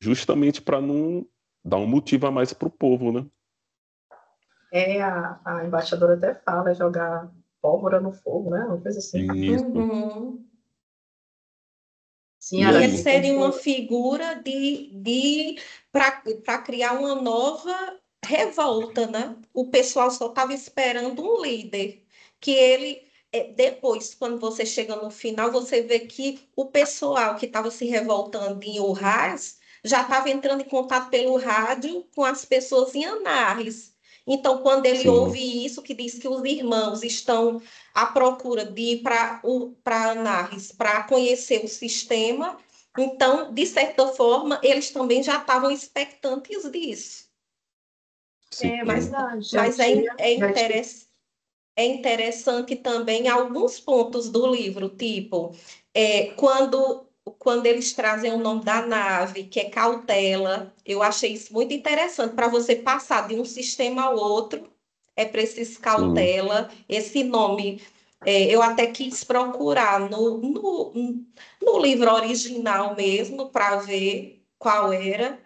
justamente para não dar um motivo a mais para o povo, né. A embaixadora até fala, jogar pólvora no fogo, né, uma coisa assim. Uhum. Sim, e ele seria uma figura para criar uma nova revolta, né? O pessoal só estava esperando um líder, que ele, depois, quando você chega no final, você vê que o pessoal que estava se revoltando em Urrás já estava entrando em contato pelo rádio com as pessoas em Anáris. Então, quando ele Sim, ouve isso, que diz que os irmãos estão à procura de ir para Anáris para conhecer o sistema, então, de certa forma, eles também já estavam expectantes disso. sim. É Mas, verdade, já mas tinha, já tinha. é interessante também alguns pontos do livro, tipo, quando eles trazem o nome da nave, que é Cautela, eu achei isso muito interessante, para você passar de um sistema ao outro, é preciso Sim. cautela. Esse nome, eu até quis procurar no livro original mesmo, para ver qual era,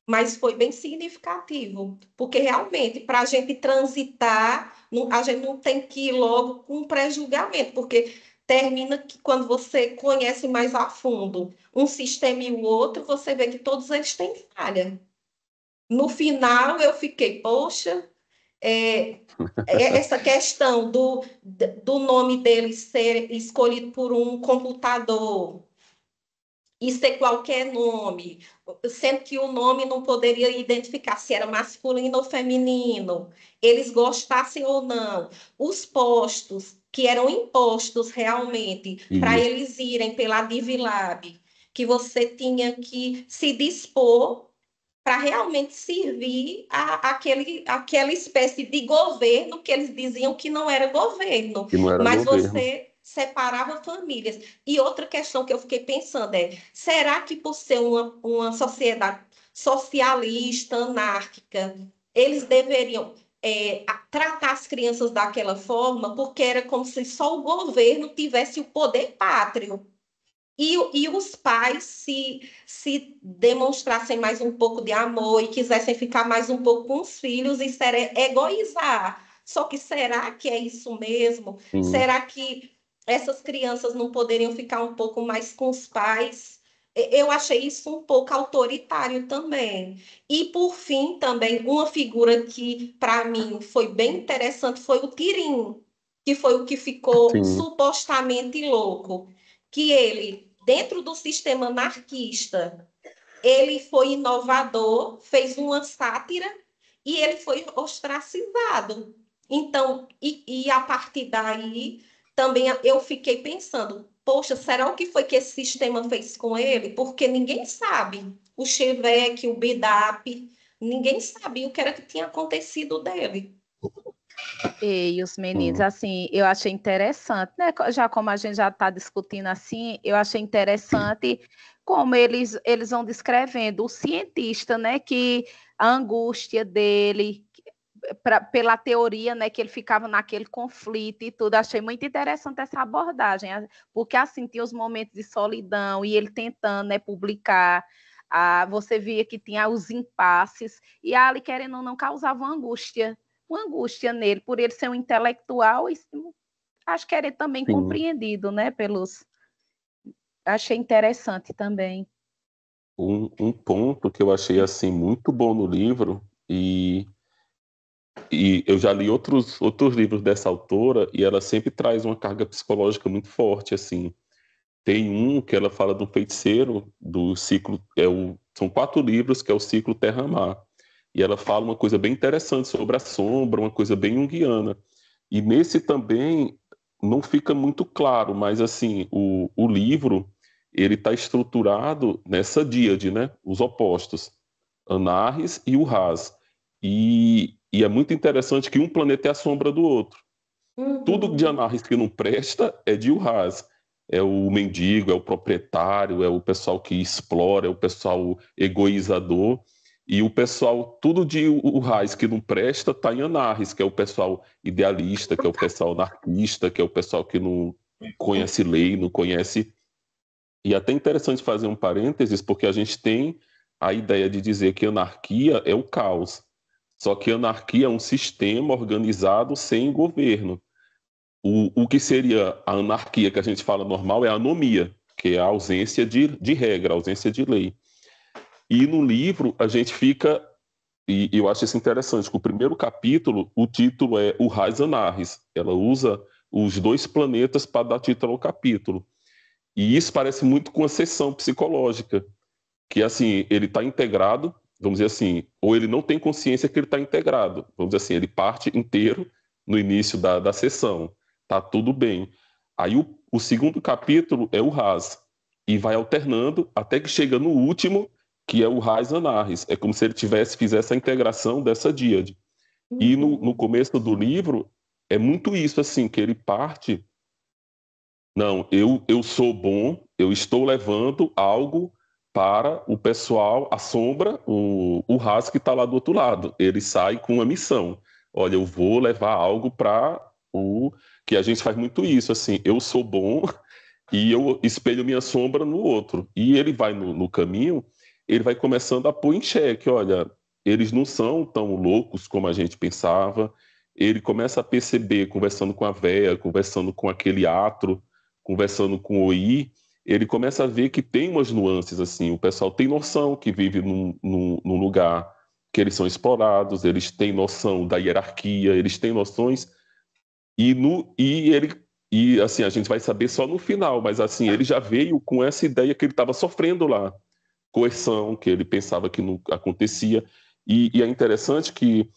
mas foi bem significativo, porque realmente, para a gente transitar, a gente não tem que ir logo com um pré-julgamento, porque termina que quando você conhece mais a fundo um sistema e o outro, você vê que todos eles têm falha. No final, eu fiquei, poxa, é, essa questão do nome dele ser escolhido por um computador e ser qualquer nome, sendo que o nome não poderia identificar se era masculino ou feminino, eles gostassem ou não, os postos que eram impostos realmente para Isso. eles irem pela Divilab, que você tinha que se dispor para realmente servir aquela espécie de governo que eles diziam que não era governo, Que não era mas governo. você separava famílias. E outra questão que eu fiquei pensando é, será que por ser uma sociedade socialista, anárquica, eles deveriam tratar as crianças daquela forma, porque era como se só o governo tivesse o poder pátrio? E os pais se demonstrassem mais um pouco de amor e quisessem ficar mais um pouco com os filhos, isso era egoizar. Só que será que é isso mesmo? Sim. Será que essas crianças não poderiam ficar um pouco mais com os pais? Eu achei isso um pouco autoritário também. E, por fim, também, uma figura que, para mim, foi bem interessante foi o Tirim, que foi o que ficou Sim. supostamente louco, que ele, dentro do sistema anarquista, ele foi inovador, fez uma sátira e ele foi ostracizado. Então, e a partir daí, também eu fiquei pensando, poxa, será o que foi que esse sistema fez com ele? Porque ninguém sabe. O Chevette, o Bidap, ninguém sabia o que era que tinha acontecido dele. E os meninos, Sim. assim, eu achei interessante, né? Já como a gente já está discutindo assim, eu achei interessante como eles vão descrevendo o cientista, né? Que a angústia dele, pela teoria, né? Que ele ficava naquele conflito e tudo. Achei muito interessante essa abordagem, porque assim tinha os momentos de solidão e ele tentando, né? Publicar. Você via que tinha os impasses, e ali, querendo ou não, causava uma angústia nele, por ele ser um intelectual, e acho que era também Sim. compreendido, né, pelos... Achei interessante também. Um ponto que eu achei assim muito bom no livro, e eu já li outros livros dessa autora, e ela sempre traz uma carga psicológica muito forte, assim. Tem um que ela fala de um feiticeiro do ciclo, são 4 livros, que é o ciclo Terra-Mar. E ela fala uma coisa bem interessante sobre a sombra, uma coisa bem junguiana. E nesse também não fica muito claro, mas assim, o livro ele está estruturado nessa díade, né? Os opostos, Anarres e Urraz. E é muito interessante que um planeta é a sombra do outro. Tudo de Uhum. Anarres que não presta é de Urraz. É o mendigo, é o proprietário, é o pessoal que explora, é o pessoal egoizador. E o pessoal, tudo de Urraz que não presta, está em Anarres, que é o pessoal idealista, que é o pessoal anarquista, que é o pessoal que não conhece lei, não conhece. E é até interessante fazer um parênteses, porque a gente tem a ideia de dizer que anarquia é o caos. Só que anarquia é um sistema organizado sem governo. O que seria a anarquia que a gente fala normal é a anomia, que é a ausência de regra, a ausência de lei. E no livro a gente fica E eu acho isso interessante, que o primeiro capítulo, o título é O Rais Anarres. Ela usa os dois planetas para dar título ao capítulo. E isso parece muito com a sessão psicológica, que assim, ele está integrado, vamos dizer assim, ou ele não tem consciência que ele está integrado. Vamos dizer assim, ele parte inteiro no início da sessão. Tá tudo bem. Aí o segundo capítulo é o Ras. E vai alternando até que chega no último, que é o Ras Anarres. É como se ele fizesse a integração dessa díade. E no começo do livro, é muito isso, assim, que ele parte. Não, eu sou bom, eu estou levando algo para o pessoal, a sombra, o Ras que está lá do outro lado. Ele sai com uma missão. Olha, eu vou levar algo para o. Que a gente faz muito isso, assim, eu sou bom e eu espelho minha sombra no outro. E ele vai no caminho, ele vai começando a pôr em xeque, olha, eles não são tão loucos como a gente pensava. Ele começa a perceber, conversando com a véia, conversando com aquele atro, conversando com o I, ele começa a ver que tem umas nuances, assim, o pessoal tem noção que vive num lugar que eles são explorados, eles têm noção da hierarquia, eles têm noções, e assim, a gente vai saber só no final, mas assim, ele já veio com essa ideia que ele estava sofrendo lá, coerção, que ele pensava que não acontecia, e é interessante que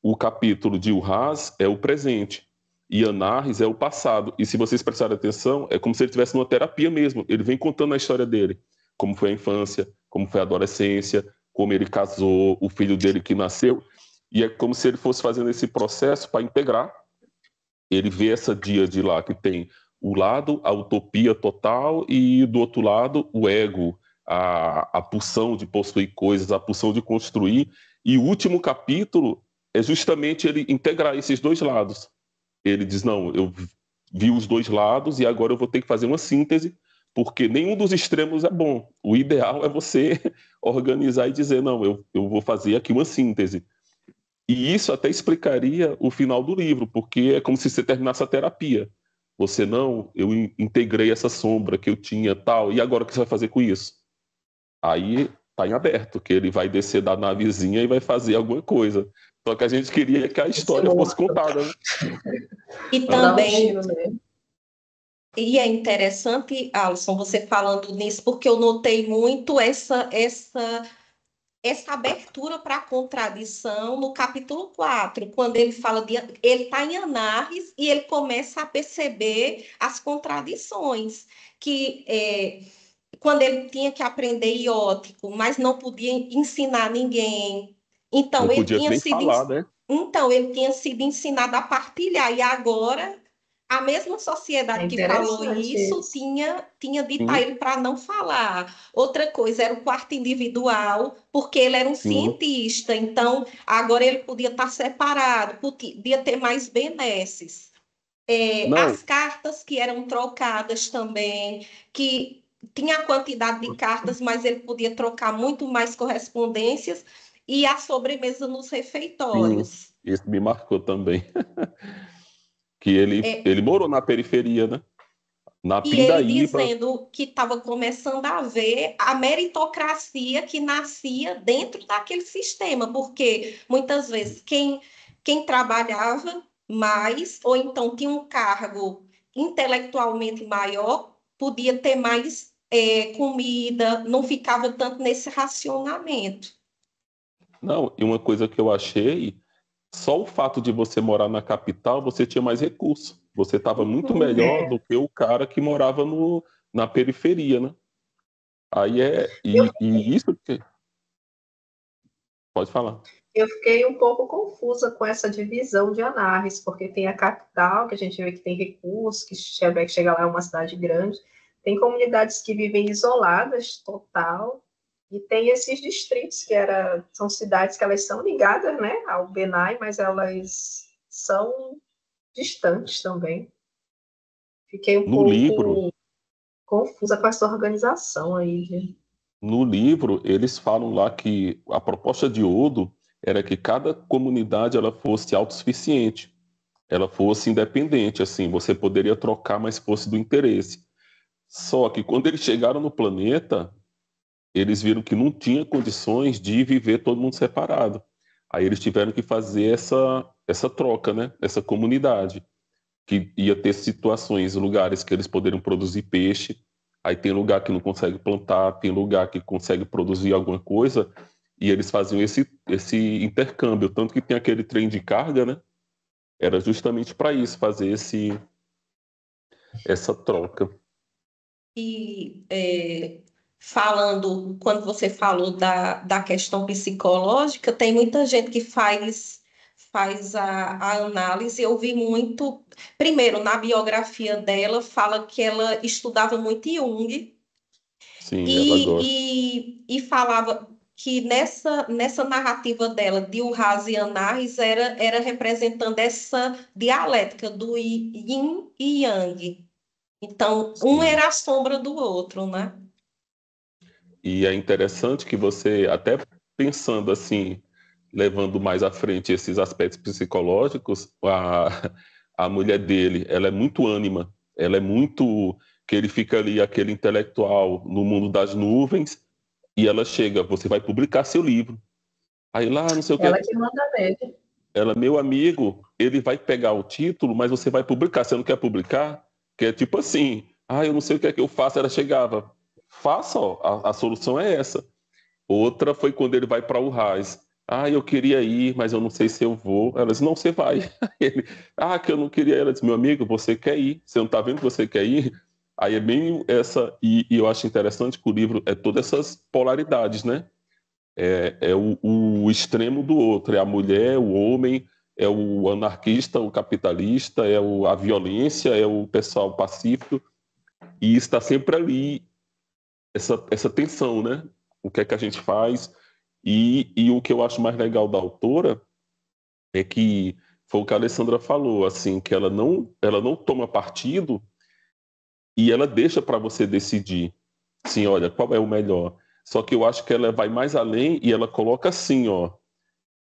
o capítulo de Urraz é o presente e Anarres é o passado. E se vocês prestarem atenção, é como se ele estivesse numa terapia mesmo. Ele vem contando a história dele, como foi a infância, como foi a adolescência, como ele casou, o filho dele que nasceu. E é como se ele fosse fazendo esse processo para integrar. Ele vê essa díade lá que tem o lado, a utopia total, e do outro lado, o ego, a pulsão de possuir coisas, a pulsão de construir. E o último capítulo é justamente ele integrar esses dois lados. Ele diz, não, eu vi os dois lados e agora eu vou ter que fazer uma síntese, porque nenhum dos extremos é bom. O ideal é você organizar e dizer, não, eu vou fazer aqui uma síntese. E isso até explicaria o final do livro, porque é como se você terminasse a terapia. Você, não, eu integrei essa sombra que eu tinha, tal, e agora o que você vai fazer com isso? Aí tá em aberto, que ele vai descer da navezinha e vai fazer alguma coisa. Só que a gente queria que a história fosse contada, né? E também, e é interessante, Alisson, você falando nisso, porque eu notei muito essa abertura para a contradição no capítulo 4, quando ele fala de. Ele está em Anarres e ele começa a perceber as contradições, que quando ele tinha que aprender iótico, mas não podia ensinar ninguém. Não Então, podia nem falar, né? Então, ele tinha sido ensinado a partilhar, e agora a mesma sociedade que falou isso tinha dito a Sim, ele para não falar. Outra coisa era o quarto individual, porque ele era um sim. cientista, então agora ele podia estar separado, podia ter mais benesses. Não, As cartas que eram trocadas também, que tinha a quantidade de cartas, mas ele podia trocar muito mais correspondências, e a sobremesa nos sim, refeitórios. isso me marcou também. Que ele morou na periferia, né? Na E ele Pindaíba. dizendo que estava começando a ver a meritocracia que nascia dentro daquele sistema, porque muitas vezes quem trabalhava mais, ou então tinha um cargo intelectualmente maior, podia ter mais comida, não ficava tanto nesse racionamento. Não, e uma coisa que eu achei, só o fato de você morar na capital, você tinha mais recurso. Você estava muito melhor do que o cara que morava na periferia, né? Aí e isso que. Pode falar. Eu fiquei um pouco confusa com essa divisão de Anarres, porque tem a capital, que a gente vê que tem recursos, que chega lá é uma cidade grande, tem comunidades que vivem isoladas, total, e tem esses distritos, são cidades que elas são ligadas, né, ao Benai, mas elas são distantes também. Fiquei um No livro, pouco confusa com essa organização aí. no livro, eles falam lá que a proposta de Odo era que cada comunidade ela fosse autossuficiente, ela fosse independente, assim, você poderia trocar, mas fosse do interesse. Só que quando eles chegaram no planeta, eles viram que não tinha condições de viver todo mundo separado. Aí eles tiveram que fazer essa troca, né? Essa comunidade, que ia ter situações, lugares que eles poderiam produzir peixe, aí tem lugar que não consegue plantar, tem lugar que consegue produzir alguma coisa, e eles faziam esse intercâmbio, tanto que tem aquele trem de carga, né? Era justamente para isso, fazer essa troca. E falando, quando você falou da questão psicológica, tem muita gente que faz a análise. Eu vi muito, primeiro, na biografia dela, fala que ela estudava muito Jung Sim, ela gosta. e falava que nessa narrativa dela, de Urraz e Anais, era representando essa dialética do Yin e Yang. Então, um Sim. era a sombra do outro, né? E é interessante que você, até pensando assim, levando mais à frente esses aspectos psicológicos, a mulher dele, ela é muito ânima, ela é muito que ele fica ali, aquele intelectual no mundo das nuvens, e ela chega, você vai publicar seu livro. Aí lá, não sei o Ela que, que manda nele. ela, meu amigo, ele vai pegar o título, mas você vai publicar, você não quer publicar? Que é tipo assim, eu não sei o que é que eu faço, ela chegava, faça, ó, a solução é essa. Outra foi quando ele vai para o Raiz. Eu queria ir, mas eu não sei se eu vou. Ela disse, não, você vai. Ele, que eu não queria. Ela disse, meu amigo, você quer ir. Você não está vendo que você quer ir? Aí é bem essa. E eu acho interessante que o livro é todas essas polaridades, né? É o extremo do outro. É a mulher, o homem, é o anarquista, o capitalista, a violência, é o pessoal pacífico. E está sempre ali essa tensão, né? O que é que a gente faz? E o que eu acho mais legal da autora é que foi o que a Alessandra falou, assim, que ela não toma partido e ela deixa para você decidir, sim, olha, qual é o melhor. Só que eu acho que ela vai mais além e ela coloca assim, ó,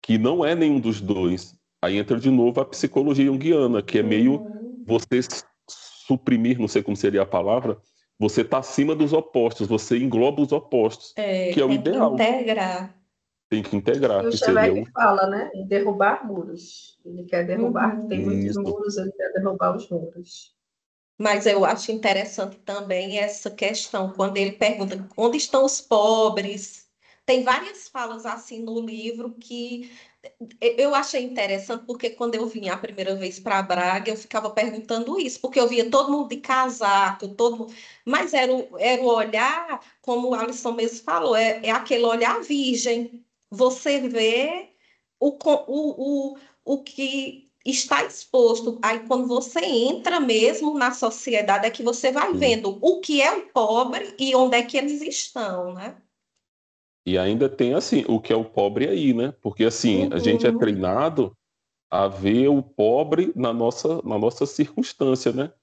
que não é nenhum dos dois. Aí entra de novo a psicologia junguiana, que é meio Uhum. você suprimir, não sei como seria a palavra, você está acima dos opostos, você engloba os opostos, que é o Tem que ideal. integrar. Tem que E integrar, o que seria Xebec o. fala, né, em derrubar muros. Ele quer derrubar, tem Uhum. muitos Isso. muros, ele quer derrubar os muros. Mas eu acho interessante também essa questão, quando ele pergunta onde estão os pobres. Tem várias falas assim no livro que eu achei interessante, porque quando eu vim a primeira vez para Braga, eu ficava perguntando isso, porque eu via todo mundo de casaco, todo mundo, mas era o olhar, como o Alisson mesmo falou, é aquele olhar virgem. Você vê o que está exposto. Aí, quando você entra mesmo na sociedade, é que você vai Sim. vendo o que é o pobre e onde é que eles estão, né? E ainda tem assim, o que é o pobre aí, né? Porque assim, a gente é Uhum. treinado a ver o pobre na nossa circunstância, né?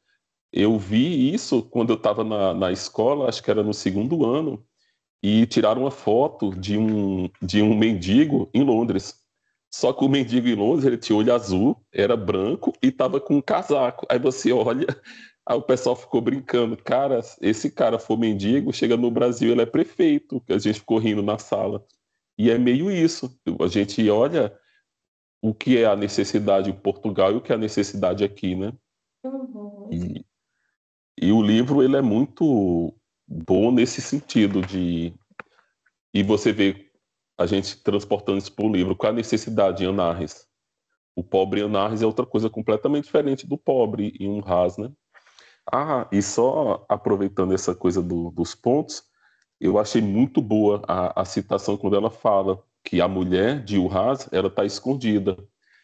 Eu vi isso quando eu estava na escola, acho que era no segundo ano, e tiraram uma foto de um mendigo em Londres. Só que o mendigo em Londres, ele tinha olho azul, era branco e estava com um casaco. Aí você olha, aí o pessoal ficou brincando. Cara, esse cara for mendigo, chega no Brasil, ele é prefeito. Que a gente ficou rindo na sala. E é meio isso. A gente olha o que é a necessidade em Portugal e o que é a necessidade aqui, né? Uhum. E, e o livro, ele é muito bom nesse sentido de. E você vê a gente transportando isso para o livro, qual a necessidade em Anarres? O pobre em Anarres é outra coisa completamente diferente do pobre em Unhas, né? E só aproveitando essa coisa dos pontos, eu achei muito boa a citação quando ela fala que a mulher de Unhas, ela está escondida,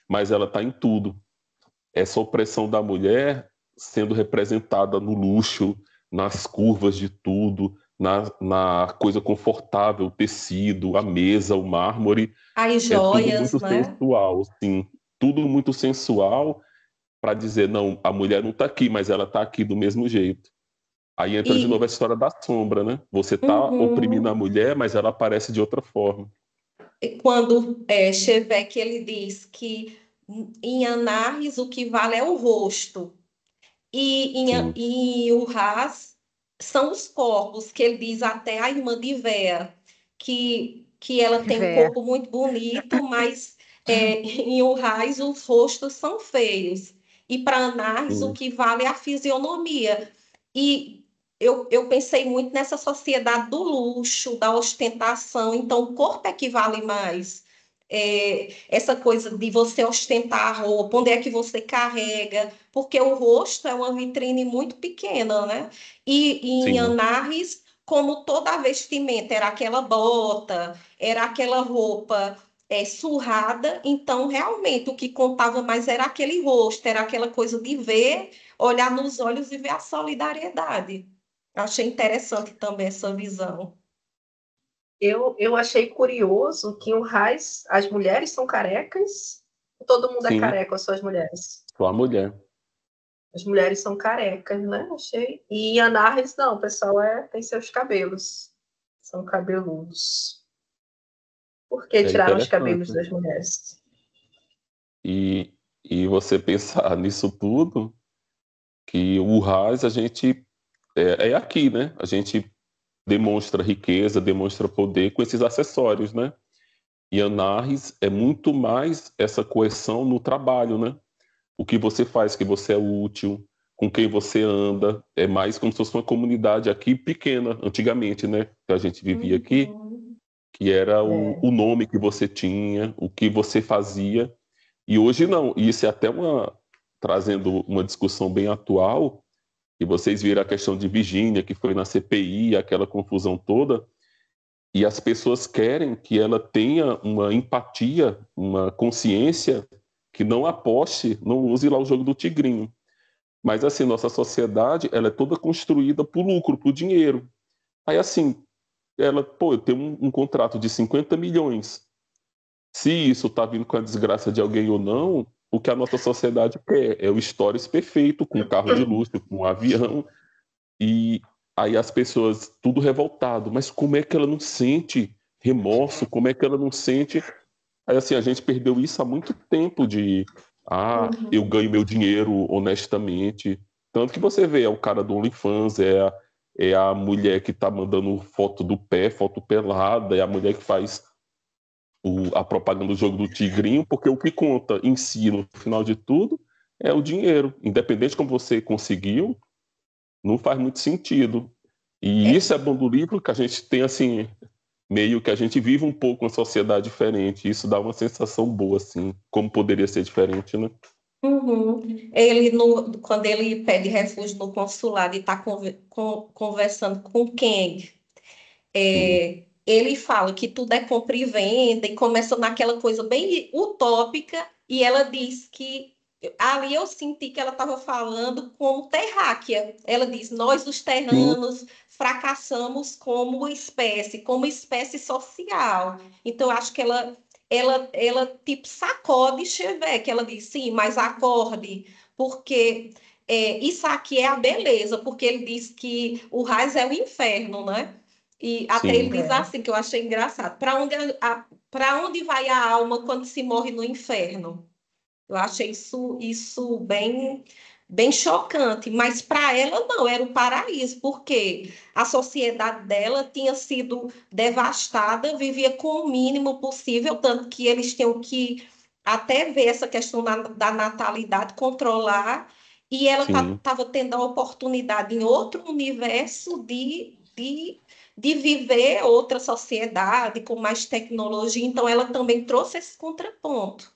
mas ela está em tudo. Essa opressão da mulher sendo representada no luxo, nas curvas de tudo, na coisa confortável, o tecido, a mesa, o mármore, As é tudo joias, muito né? sensual, sim, tudo muito sensual para dizer, não, a mulher não está aqui, mas ela está aqui do mesmo jeito. Aí entra de novo a E história da sombra, né? Você está oprimindo a uhum, mulher, mas ela aparece de outra forma. e quando Cheveck ele diz que em Anarres o que vale é o rosto, e Sim, em Urrás são os corpos, que ele diz até a irmã de Véa, que que ela tem um corpo muito bonito, mas em Urrais os rostos são feios. E para Anarres o que vale é a fisionomia. E eu pensei muito nessa sociedade do luxo, da ostentação, então o corpo é que vale mais. Essa coisa de você ostentar a roupa, onde é que você carrega, porque o rosto é uma vitrine muito pequena, né? E em Sim. Anarres, como toda a vestimenta era aquela bota, era aquela roupa surrada, então realmente o que contava mais era aquele rosto, era aquela coisa de ver, olhar nos olhos e ver a solidariedade. Achei interessante também essa visão. Eu achei curioso que o Raiz, as mulheres são carecas, todo mundo é Sim, careca, ou só as mulheres? só a mulher. As mulheres são carecas, né? Achei. E em Anarres, não, o pessoal tem seus cabelos, são cabeludos. Por que É tiraram os interessante, cabelos né? das mulheres? E você pensar nisso tudo, que o Urrais a gente é aqui, né? A gente demonstra riqueza, demonstra poder com esses acessórios, né? E Anarres é muito mais essa coerção no trabalho, né? O que você faz, que você é útil, com quem você anda, é mais como se fosse uma comunidade aqui pequena, antigamente, né? Que a gente vivia aqui, Uhum. que era o nome que você tinha, o que você fazia, e hoje não. E isso é até trazendo uma discussão bem atual, e vocês viram a questão de Virgínia, que foi na CPI, aquela confusão toda, e as pessoas querem que ela tenha uma empatia, uma consciência, que não aposte, não use lá o jogo do tigrinho. Mas assim, nossa sociedade, ela é toda construída por lucro, por dinheiro. Aí assim, ela, pô, eu tenho um contrato de 50 milhões. Se isso está vindo com a desgraça de alguém ou não, o que a nossa sociedade quer é o stories perfeito, com carro de luxo, com avião, e aí as pessoas, tudo revoltado, mas como é que ela não sente remorso? Como é que ela não sente? Aí assim, a gente perdeu isso há muito tempo eu Uhum. ganho meu dinheiro honestamente. Tanto que você vê, é o cara do OnlyFans, é a mulher que tá mandando foto do pé, foto pelada, é a mulher que faz a propaganda do jogo do tigrinho, porque o que conta em si, no final de tudo, é o dinheiro. Independente de como você conseguiu, não faz muito sentido. E É, isso é bom do livro, que a gente tem, assim, meio que a gente vive um pouco uma sociedade diferente. Isso dá uma sensação boa, assim, como poderia ser diferente, né? uhum. Quando ele pede refúgio no consulado e está conversando com quem, Sim, ele fala que tudo é compra e venda e começa naquela coisa bem utópica e ela diz que ali eu senti que ela estava falando como terráquea. Ela diz: nós, os sim, terranos, fracassamos como espécie social. Então, acho que ela tipo sacode Cheveque. Ela diz: sim, mas acorde, porque isso aqui é a beleza, porque ele diz que o raiz é o inferno, né? E até ele sim. diz assim, que eu achei engraçado: para onde vai a alma quando se morre no inferno? Eu achei isso bem chocante, mas para ela não, era o paraíso, porque a sociedade dela tinha sido devastada, vivia com o mínimo possível, tanto que eles tinham que até ver essa questão da natalidade, controlar, e ela Sim. estava tendo a oportunidade em outro universo de viver outra sociedade com mais tecnologia, então ela também trouxe esse contraponto.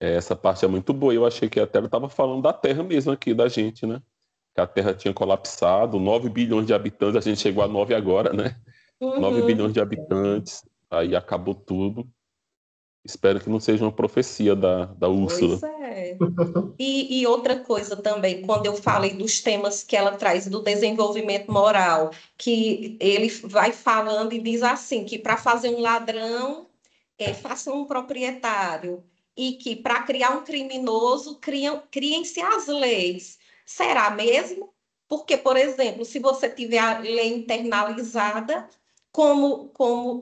Essa parte é muito boa. Eu achei que até ela estava falando da Terra mesmo aqui, da gente, né? Que a Terra tinha colapsado, 9 bilhões de habitantes, a gente chegou a 9 agora, né? 9 bilhões Uhum. de habitantes, aí acabou tudo. Espero que não seja uma profecia da Úrsula. Pois é. E outra coisa também, quando eu falei dos temas que ela traz do desenvolvimento moral, que ele vai falando e diz assim, que para fazer um ladrão, faça um proprietário, e que para criar um criminoso, criem-se as leis. Será mesmo? Porque, por exemplo, se você tiver a lei internalizada, como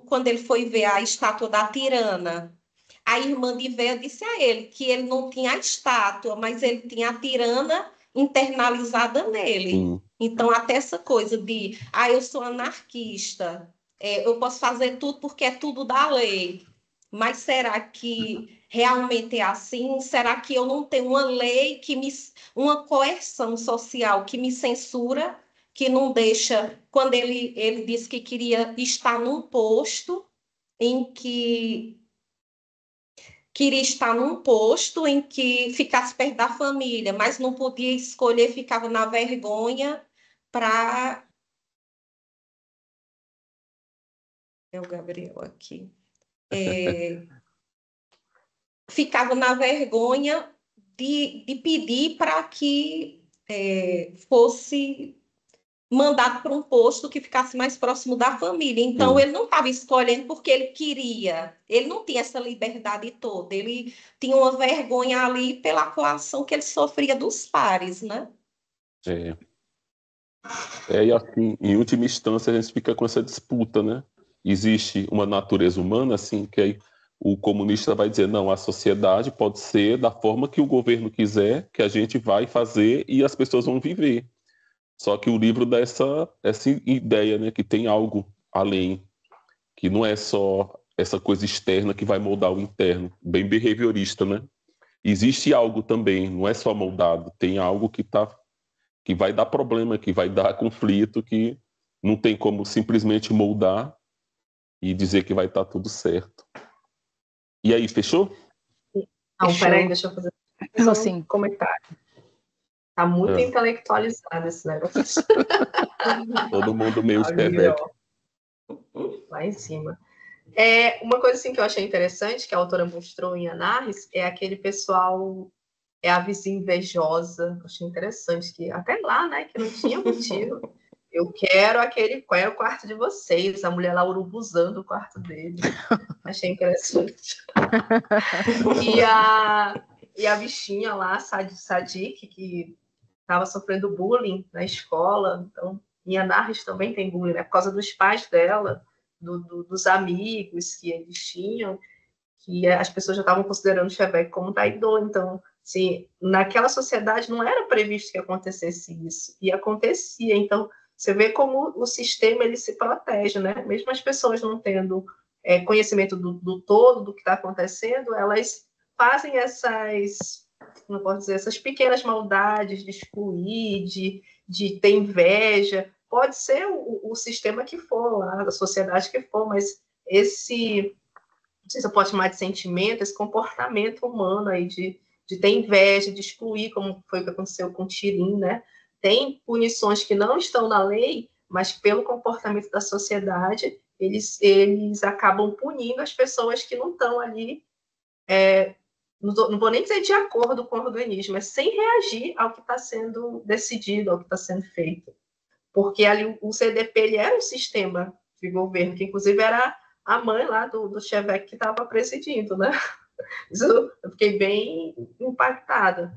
quando ele foi ver a estátua da tirana, a irmã de Véia disse a ele que ele não tinha a estátua, mas ele tinha a tirana internalizada nele. Sim, Então, até essa coisa de, eu sou anarquista, eu posso fazer tudo porque é tudo da lei. Mas será que realmente é assim? Será que eu não tenho uma lei uma coerção social que me censura, que não deixa, quando ele disse que queria estar num posto em que ficasse perto da família, mas não podia escolher, ficava na vergonha para... É o Gabriel aqui. Ficava na vergonha de pedir para que fosse mandado para um posto que ficasse mais próximo da família. Então, ele não estava escolhendo porque ele queria. Ele não tinha essa liberdade toda. Ele tinha uma vergonha ali pela coação que ele sofria dos pares, né? E assim, em última instância, a gente fica com essa disputa, né? Existe uma natureza humana, assim, que aí o comunista vai dizer, não, a sociedade pode ser da forma que o governo quiser, que a gente vai fazer e as pessoas vão viver. Só que o livro dá essa ideia, né, que tem algo além, que não é só essa coisa externa que vai moldar o interno, bem behaviorista, né? Existe algo também, não é só moldado, tem algo que vai dar problema, que vai dar conflito, que não tem como simplesmente moldar e dizer que vai estar tudo certo. E aí, fechou? Não, peraí, deixa eu fazer Sim. comentário. Tá muito intelectualizado esse negócio. Todo mundo meio escreveque. Lá em cima. Uma coisa assim, que eu achei interessante, que a autora mostrou em Anarres, é aquele pessoal, a vizinha invejosa. Eu achei interessante, que até lá, né, que não tinha motivo. Eu quero qual é o quarto de vocês? A mulher lá urubuzando o quarto dele. Achei interessante. E a bichinha lá, Sadiq, que estava sofrendo bullying na escola. Então, em Anarres também tem bullying, né? Por causa dos pais dela, dos amigos que eles tinham, que as pessoas já estavam considerando o Chebec como traidor. Então, assim, naquela sociedade não era previsto que acontecesse isso, e acontecia. Então, você vê como o sistema ele se protege, né? Mesmo as pessoas não tendo conhecimento do todo do que está acontecendo, elas fazem não posso dizer, essas pequenas maldades de excluir, de ter inveja. Pode ser o sistema que for lá, a sociedade que for, mas não sei se eu posso chamar de sentimento, esse comportamento humano aí de ter inveja, de excluir, como foi o que aconteceu com o Tirim, né? Tem punições que não estão na lei, mas pelo comportamento da sociedade, eles acabam punindo as pessoas que não estão ali, não vou nem dizer de acordo com o organismo, mas sem reagir ao que está sendo decidido, ao que está sendo feito. Porque ali o CDP ele era um sistema de governo, que inclusive era a mãe lá do Chebec que estava presidindo, né? Isso, eu fiquei bem impactada.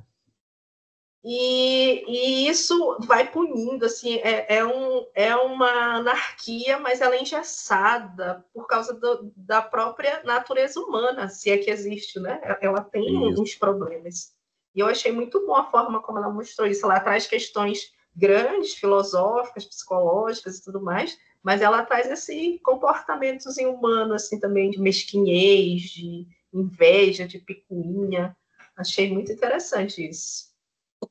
E isso vai punindo, assim, é uma anarquia, mas ela é engessada por causa da própria natureza humana, se é que existe, né? Ela tem uns problemas. E eu achei muito boa a forma como ela mostrou isso. Ela traz questões grandes, filosóficas, psicológicas e tudo mais, mas ela traz esse comportamento humano, assim, também de mesquinhez, de inveja, de picuinha. Achei muito interessante isso.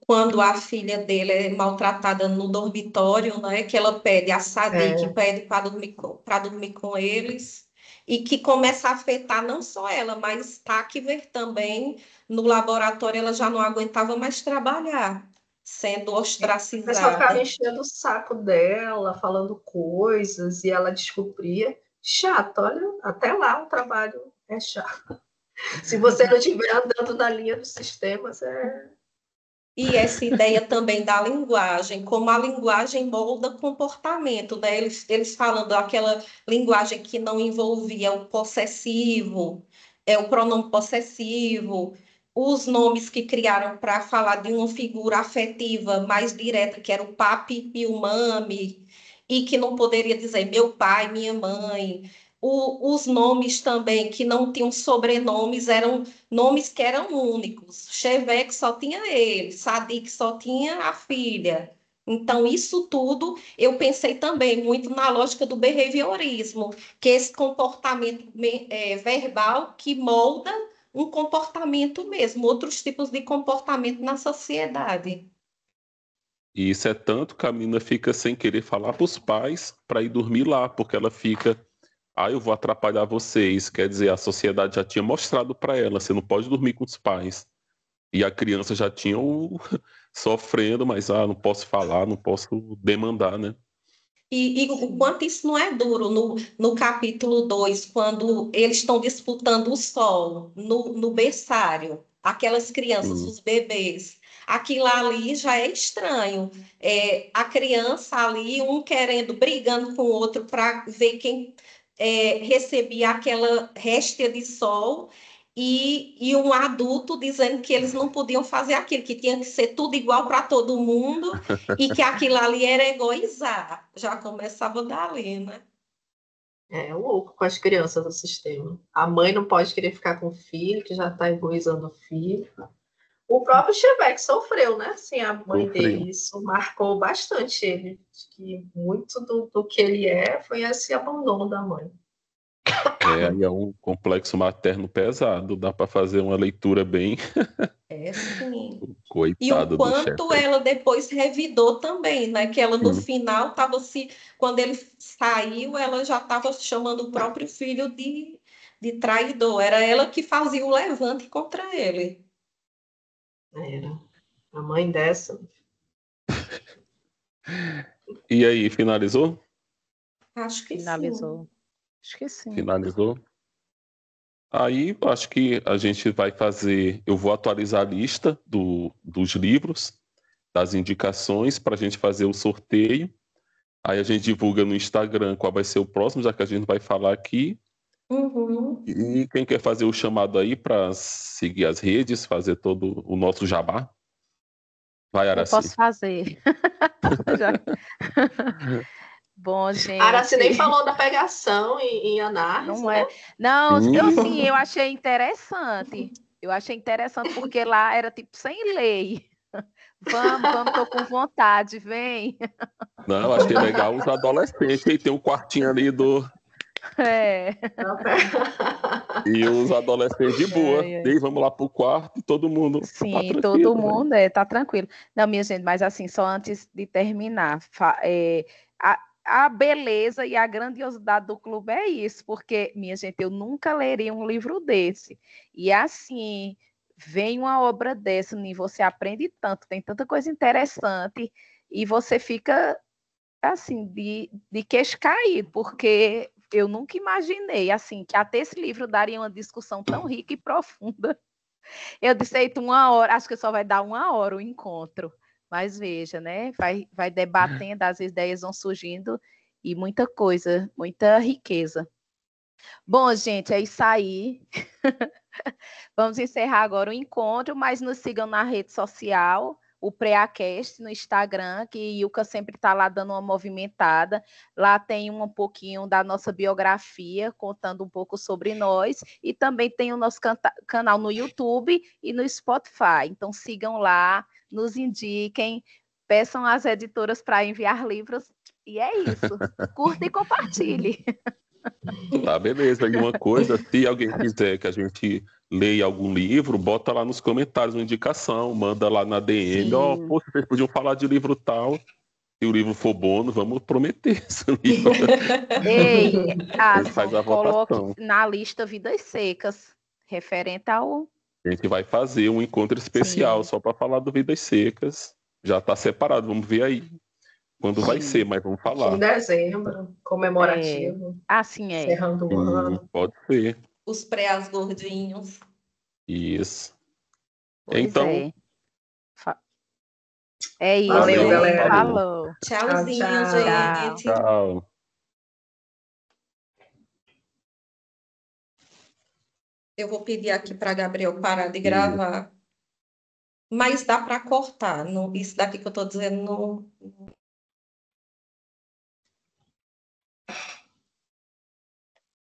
Quando a filha dele é maltratada no dormitório, né, que ela pede a Sadiq, pede para dormir com eles, e que começa a afetar não só ela, mas Takver também, no laboratório ela já não aguentava mais trabalhar, sendo ostracizada. O pessoal ficava enchendo o saco dela, falando coisas, e ela descobria. Chato, olha, até lá o trabalho é chato. Se você não estiver andando na linha dos sistemas, E essa ideia também da linguagem, como a linguagem molda comportamento, né? Eles falando aquela linguagem que não envolvia o possessivo, o pronome possessivo, os nomes que criaram para falar de uma figura afetiva mais direta, que era o papi e o mami, e que não poderia dizer meu pai, minha mãe. Os nomes também que não tinham sobrenomes eram nomes que eram únicos. Chebec só tinha ele, Sadiq só tinha a filha. Então, isso tudo eu pensei também muito na lógica do behaviorismo, que é esse comportamento verbal que molda um comportamento mesmo, outros tipos de comportamento na sociedade. E isso é tanto que a menina fica sem querer falar para os pais para ir dormir lá, porque ela fica, eu vou atrapalhar vocês. Quer dizer, a sociedade já tinha mostrado para ela, você não pode dormir com os pais. E a criança já tinha sofrendo, mas não posso falar, não posso demandar, né? E o quanto isso não é duro no capítulo 2, quando eles estão disputando o sol no berçário, aquelas crianças, os bebês, aquilo ali já é estranho. A criança ali, um querendo, brigando com o outro para ver quem recebia aquela réstia de sol, e um adulto dizendo que eles não podiam fazer aquilo, que tinha que ser tudo igual para todo mundo, e que aquilo ali era egoizar. Já começava dali, né? É louco com as crianças do sistema. A mãe não pode querer ficar com o filho, que já está egoizando o filho. O próprio Chebec sofreu, né? Assim, a mãe Sofreu. dele, isso marcou bastante ele. Acho que muito do que ele foi esse abandono da mãe. Aí é um complexo materno pesado, dá para fazer uma leitura bem Sim. E o coitado do quanto chefe. ela depois revidou também, né? Que ela no final estava quando ele saiu, ela já estava chamando o próprio filho de traidor. Era ela que fazia o levante contra ele. Era. A mãe dessa. E aí, finalizou? Acho que sim. Finalizou. Acho que sim. Finalizou. Aí, acho que a gente vai fazer. Eu vou atualizar a lista dos livros, das indicações, para a gente fazer o sorteio. Aí a gente divulga no Instagram qual vai ser o próximo, já que a gente vai falar aqui. Uhum. E quem quer fazer o chamado aí para seguir as redes, fazer todo o nosso jabá? Vai, Eu posso Araci. fazer. Já. Bom, Araci nem gente, falou da pegação em análise, não né? é. Não, Hum. eu achei interessante. Eu achei interessante porque lá era tipo sem lei. Vamos, tô com vontade, vem. Não, achei legal os adolescentes. E tem um quartinho ali É. E os adolescentes de boa. É, E aí, vamos lá pro quarto e todo mundo tá sim, todo tranquilo, velho. mundo tá tranquilo. Não, minha gente, mas assim, só antes de terminar, a beleza e a grandiosidade do clube é isso, porque, minha gente, eu nunca leria um livro desse. E assim, vem uma obra dessa, e você aprende tanto, tem tanta coisa interessante, e você fica assim, de queixo caído, porque eu nunca imaginei assim que até esse livro daria uma discussão tão rica e profunda. Eu disse, eita, 1 hora, acho que só vai dar 1 hora o encontro. Mas veja, né? Vai debatendo, as ideias vão surgindo e muita coisa, muita riqueza. Bom, gente, é isso aí. Vamos encerrar agora o encontro, mas nos sigam na rede social, o Preacast no Instagram, que Ilka sempre está lá dando uma movimentada. Lá tem um pouquinho da nossa biografia, contando um pouco sobre nós, e também tem o nosso canal no YouTube e no Spotify. Então sigam lá, nos indiquem, peçam às editoras para enviar livros, e é isso. Curta e compartilhe. Tá, beleza. E uma coisa, se alguém quiser que a gente leia algum livro, bota lá nos comentários uma indicação, manda lá na DM, Sim. poxa, vocês podiam falar de livro tal. Se o livro for bom, não vamos prometer esse livro. Ei, A gente faz Asson, a coloque votação. na lista Vidas Secas, referente ao. A gente vai fazer um encontro especial Sim, só para falar do Vidas Secas. Já está separado, vamos ver aí quando vai ser, sim. mas vamos Aqui em falar. dezembro, É, comemorativo, assim é. encerrando o ano. Pode ser. Os pré gordinhos. Isso. Pois Então, é. É isso, Valeu, valeu, hein? galera. falou. Falou. Tchau, Tchauzinho, tchau. Tchau. gente. Tchau. Eu vou pedir aqui para Gabriel parar de Isso. gravar. Mas dá para cortar. Isso daqui que eu estou dizendo não